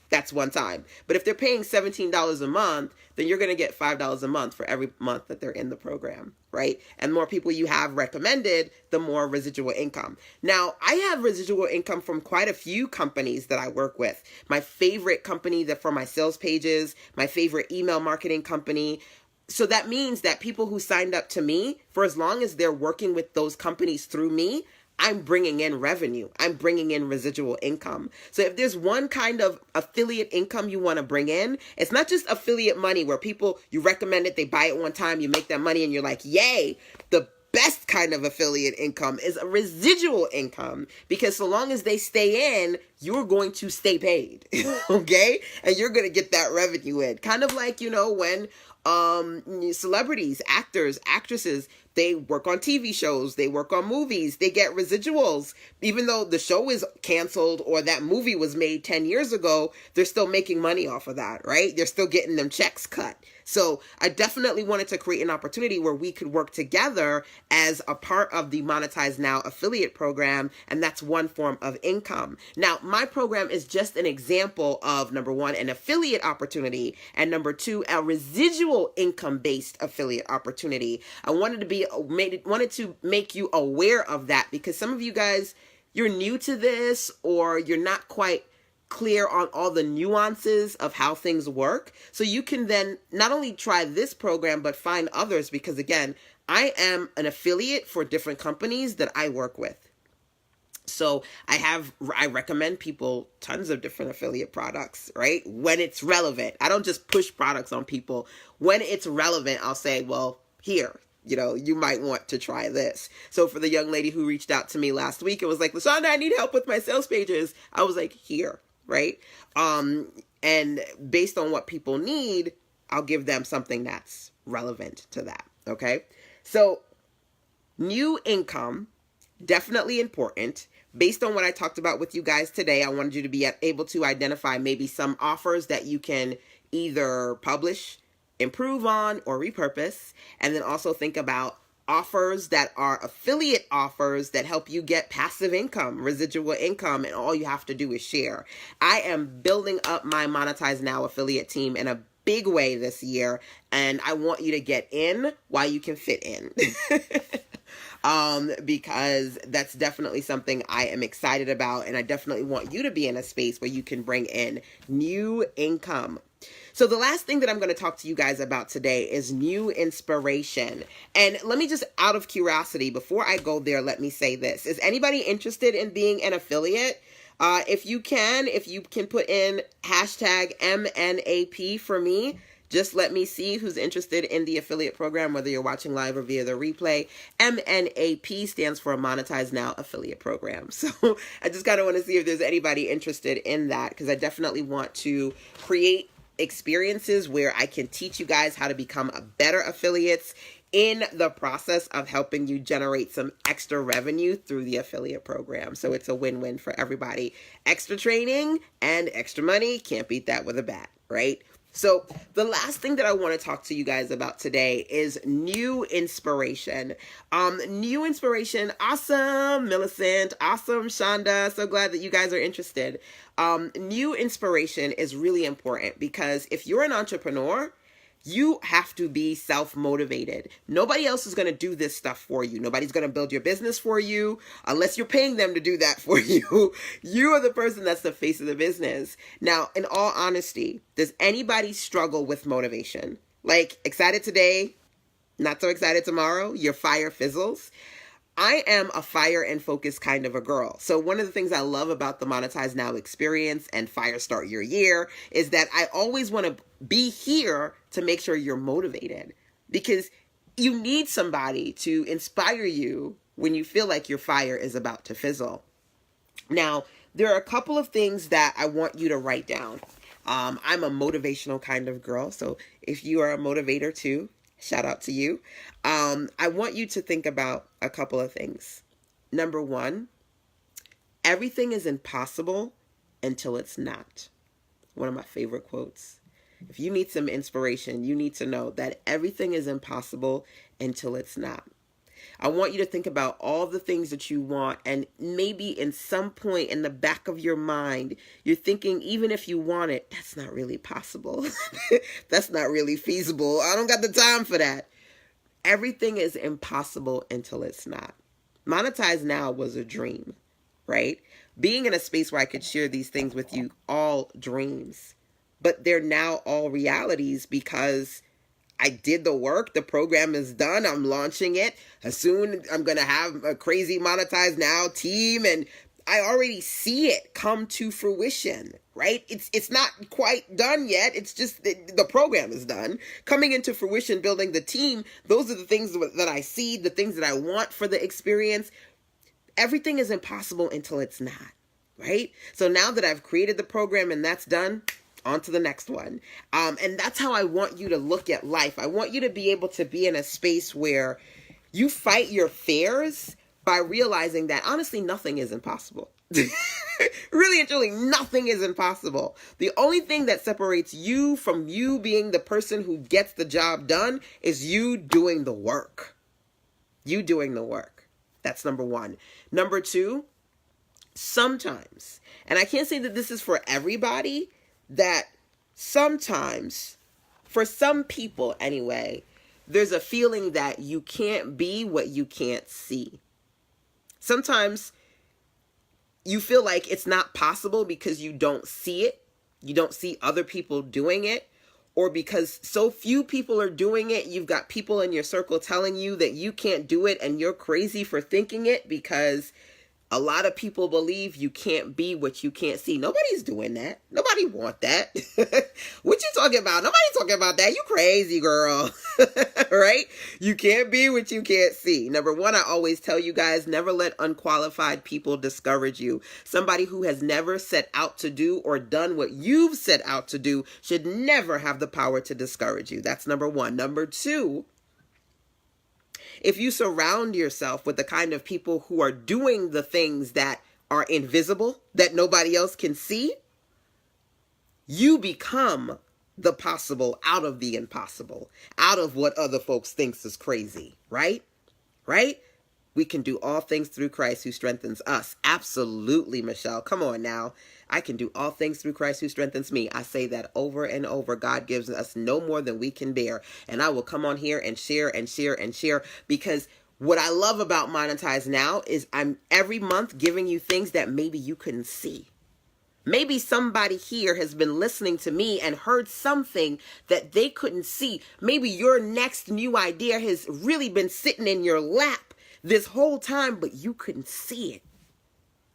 That's one time. But if they're paying $17 a month, then you're going to get $5 a month for every month that they're in the program, right? And the more people you have recommended, the more residual income. Now, I have residual income from quite a few companies that I work with. My favorite company that for my sales pages, my favorite email marketing company. So that means that people who signed up to me, for as long as they're working with those companies through me, I'm bringing in revenue. I'm bringing in residual income. So if there's one kind of affiliate income you want to bring in, it's not just affiliate money where people, you recommend it, they buy it one time, you make that money and you're like, yay. The best kind of affiliate income is a residual income, because so long as they stay in, you're going to stay paid. Okay? And you're going to get that revenue in. Kind of like, when celebrities, actors, actresses, they work on TV shows, they work on movies, they get residuals. Even though the show is canceled or that movie was made 10 years ago, they're still making money off of that, right? They're still getting them checks cut. So I definitely wanted to create an opportunity where we could work together as a part of the Monetize Now affiliate program, and that's one form of income. Now, my program is just an example of, number one, an affiliate opportunity, and number two, a residual income-based affiliate opportunity. I wanted to make you aware of that, because some of you guys, you're new to this, or you're not quite clear on all the nuances of how things work. So you can then not only try this program, but find others, because again, I am an affiliate for different companies that I work with. So I recommend people tons of different affiliate products, right? When it's relevant. I don't just push products on people. When it's relevant, I'll say, well, here, you might want to try this. So for the young lady who reached out to me last week, it was like, LaShanda, I need help with my sales pages. I was like, here, right? And based on what people need, I'll give them something that's relevant to that. Okay. So new income, definitely important. Based on what I talked about with you guys today, I wanted you to be able to identify maybe some offers that you can either publish, improve on, or repurpose. And then also think about offers that are affiliate offers that help you get passive income, residual income, and all you have to do is share. I am building up my Monetize Now affiliate team in a big way this year, and I want you to get in while you can fit in. because that's definitely something I am excited about. And I definitely want you to be in a space where you can bring in new income. So the last thing that I'm going to talk to you guys about today is new inspiration. And let me just, out of curiosity, before I go there, let me say this. Is anybody interested in being an affiliate? If you can put in hashtag MNAP for me, just let me see who's interested in the affiliate program, whether you're watching live or via the replay. MNAP stands for Monetize Now Affiliate Program. So I just kind of want to see if there's anybody interested in that, because I definitely want to create experiences where I can teach you guys how to become a better affiliates in the process of helping you generate some extra revenue through the affiliate program. So it's a win-win for everybody. Extra training and extra money, can't beat that with a bat, right? So the last thing that I want to talk to you guys about today is new inspiration. New inspiration. Awesome, Millicent. Awesome, Shanda. So glad that you guys are interested. New inspiration is really important, because if you're an entrepreneur, you have to be self-motivated. Nobody else is going to do this stuff for you. Nobody's going to build your business for you unless you're paying them to do that for you. You are the person that's the face of the business. Now, in all honesty, does anybody struggle with motivation? Like, excited today, not so excited tomorrow? Your fire fizzles? I am a fire and focus kind of a girl. So one of the things I love about the Monetize Now experience and Fire Start Your Year is that I always want to be here to make sure you're motivated, because you need somebody to inspire you when you feel like your fire is about to fizzle. Now, there are a couple of things that I want you to write down. I'm a motivational kind of girl. So if you are a motivator too, shout out to you. I want you to think about a couple of things. Number one, everything is impossible until it's not. One of my favorite quotes. If you need some inspiration, you need to know that everything is impossible until it's not. I want you to think about all the things that you want, and maybe in some point in the back of your mind, you're thinking, even if you want it, that's not really possible. That's not really feasible. I don't got the time for that. Everything is impossible until it's not. Monetize Now was a dream, right? Being in a space where I could share these things with you, all dreams, but they're now all realities because I did the work. The program is done. I'm launching it. Soon I'm going to have a crazy Monetize Now team, and I already see it come to fruition, right? It's not quite done yet. It's just the program is done. Coming into fruition, building the team, those are the things that I see, the things that I want for the experience. Everything is impossible until it's not, right? So now that I've created the program and that's done, on to the next one. And that's how I want you to look at life. I want you to be able to be in a space where you fight your fears by realizing that honestly, nothing is impossible. Really and truly, nothing is impossible. The only thing that separates you from you being the person who gets the job done is you doing the work. You doing the work. That's number one. Number two, sometimes, and I can't say that this is for everybody, that sometimes, for some people anyway, there's a feeling that you can't be what you can't see. Sometimes you feel like it's not possible because you don't see it. You don't see other people doing it. Or because so few people are doing it, you've got people in your circle telling you that you can't do it and you're crazy for thinking it, because a lot of people believe you can't be what you can't see. Nobody's doing that. Nobody want that. What you talking about? Nobody talking about that. You crazy, girl. Right? You can't be what you can't see. Number one, I always tell you guys, never let unqualified people discourage you. Somebody who has never set out to do or done what you've set out to do should never have the power to discourage you. That's number one. Number two, if you surround yourself with the kind of people who are doing the things that are invisible, that nobody else can see, you become the possible out of the impossible, out of what other folks thinks is crazy, right? Right? We can do all things through Christ who strengthens us. Absolutely, Michelle. Come on now. I can do all things through Christ who strengthens me. I say that over and over. God gives us no more than we can bear. And I will come on here and share and share and share, because What I love about Monetize Now is I'm every month giving you things that maybe you couldn't see. Maybe somebody here has been listening to me and heard something that they couldn't see. Maybe your next new idea has really been sitting in your lap this whole time, but you couldn't see it.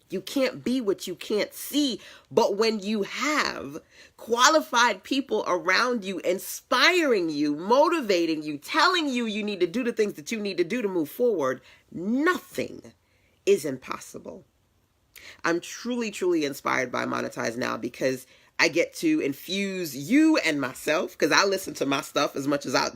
You can't be what you can't see. But when you have qualified people around you, inspiring you, motivating you, telling you you need to do the things that you need to do to move forward, nothing is impossible. I'm truly, truly inspired by Monetize Now because I get to infuse you and myself, because I listen to my stuff as much as I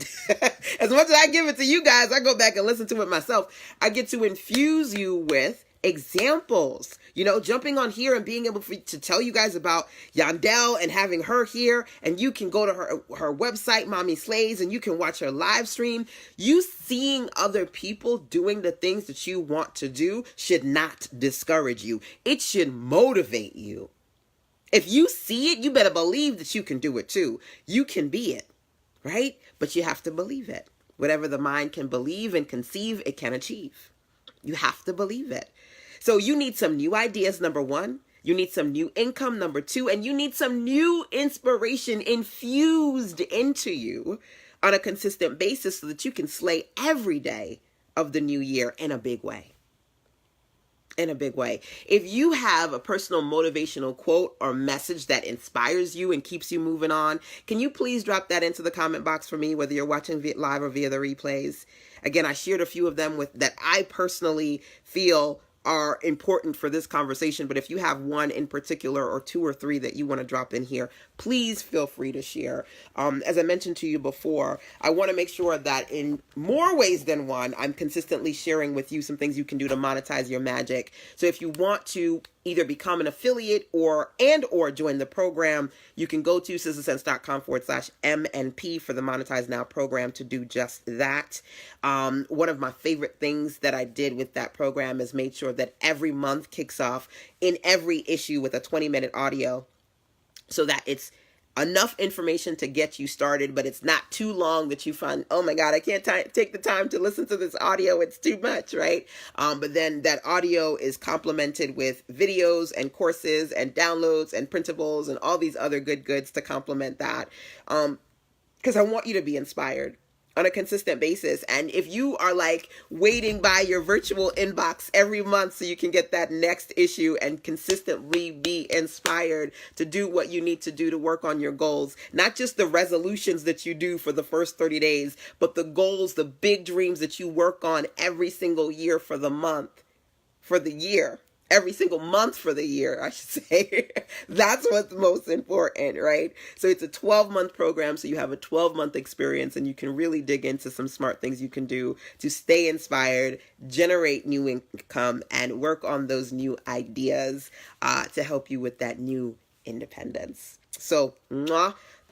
give it to you guys, I go back and listen to it myself. I get to infuse you with examples, jumping on here and being able to tell you guys about Yandel and having her here, and you can go to her website, Mommy Slays, and you can watch her live stream. You seeing other people doing the things that you want to do should not discourage you. It should motivate you. If you see it, you better believe that you can do it too. You can be it, right? But you have to believe it. Whatever the mind can believe and conceive, it can achieve. You have to believe it. So you need some new ideas, number one. You need some new income, number two. And you need some new inspiration infused into you on a consistent basis so that you can slay every day of the new year in a big way. In a big way. If you have a personal motivational quote or message that inspires you and keeps you moving on, can you please drop that into the comment box for me, whether you're watching live or via the replays? Again, I shared a few of them that I personally feel are important for this conversation, but if you have one in particular or two or three that you want to drop in here, please feel free to share. As I mentioned to you before, I want to make sure that in more ways than one, I'm consistently sharing with you some things you can do to monetize your magic. So if you want to either become an affiliate or join the program, you can go to sizzlesense.com/MNP for the Monetize Now program to do just that. One of my favorite things that I did with that program is made sure that every month kicks off in every issue with a 20-minute audio so that it's enough information to get you started, but it's not too long that you find, oh my God, I can't take the time to listen to this audio. It's too much, right? But then that audio is complemented with videos and courses and downloads and printables and all these other good goods to complement that. Because I want you to be inspired on a consistent basis. And if you are like waiting by your virtual inbox every month so you can get that next issue and consistently be inspired to do what you need to do to work on your goals, not just the resolutions that you do for the first 30 days, but the goals, the big dreams that you work on every single year for the month, for the year. Every single month for the year, I should say. That's what's most important, right? So it's a 12-month program, so you have a 12-month experience, and you can really dig into some smart things you can do to stay inspired, generate new income, and work on those new ideas to help you with that new independence. So,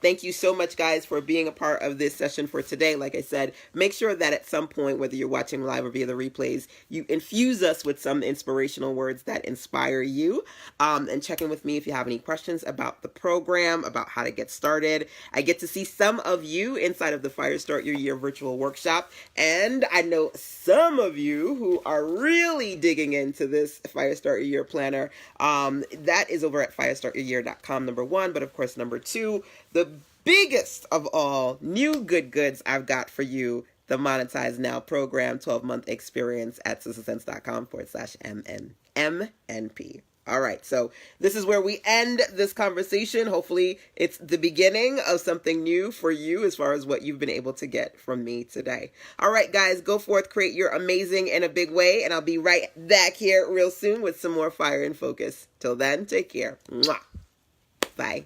thank you so much, guys, for being a part of this session for today. Like I said, make sure that at some point, whether you're watching live or via the replays, you infuse us with some inspirational words that inspire you. And check in with me if you have any questions about the program, about how to get started. I get to see some of you inside of the Fire Start Your Year virtual workshop. And I know some of you who are really digging into this Fire Start Your Year planner. That is over at firestartyouryear.com, number one. But of course, number two, the biggest of all new good goods I've got for you, the Monetize Now program, 12-month experience at sizzlesense.com/MNP. All right, so this is where we end this conversation. Hopefully it's the beginning of something new for you as far as what you've been able to get from me today. All right, guys, go forth, create your amazing in a big way, and I'll be right back here real soon with some more fire and focus. Till then, take care. Mwah. Bye.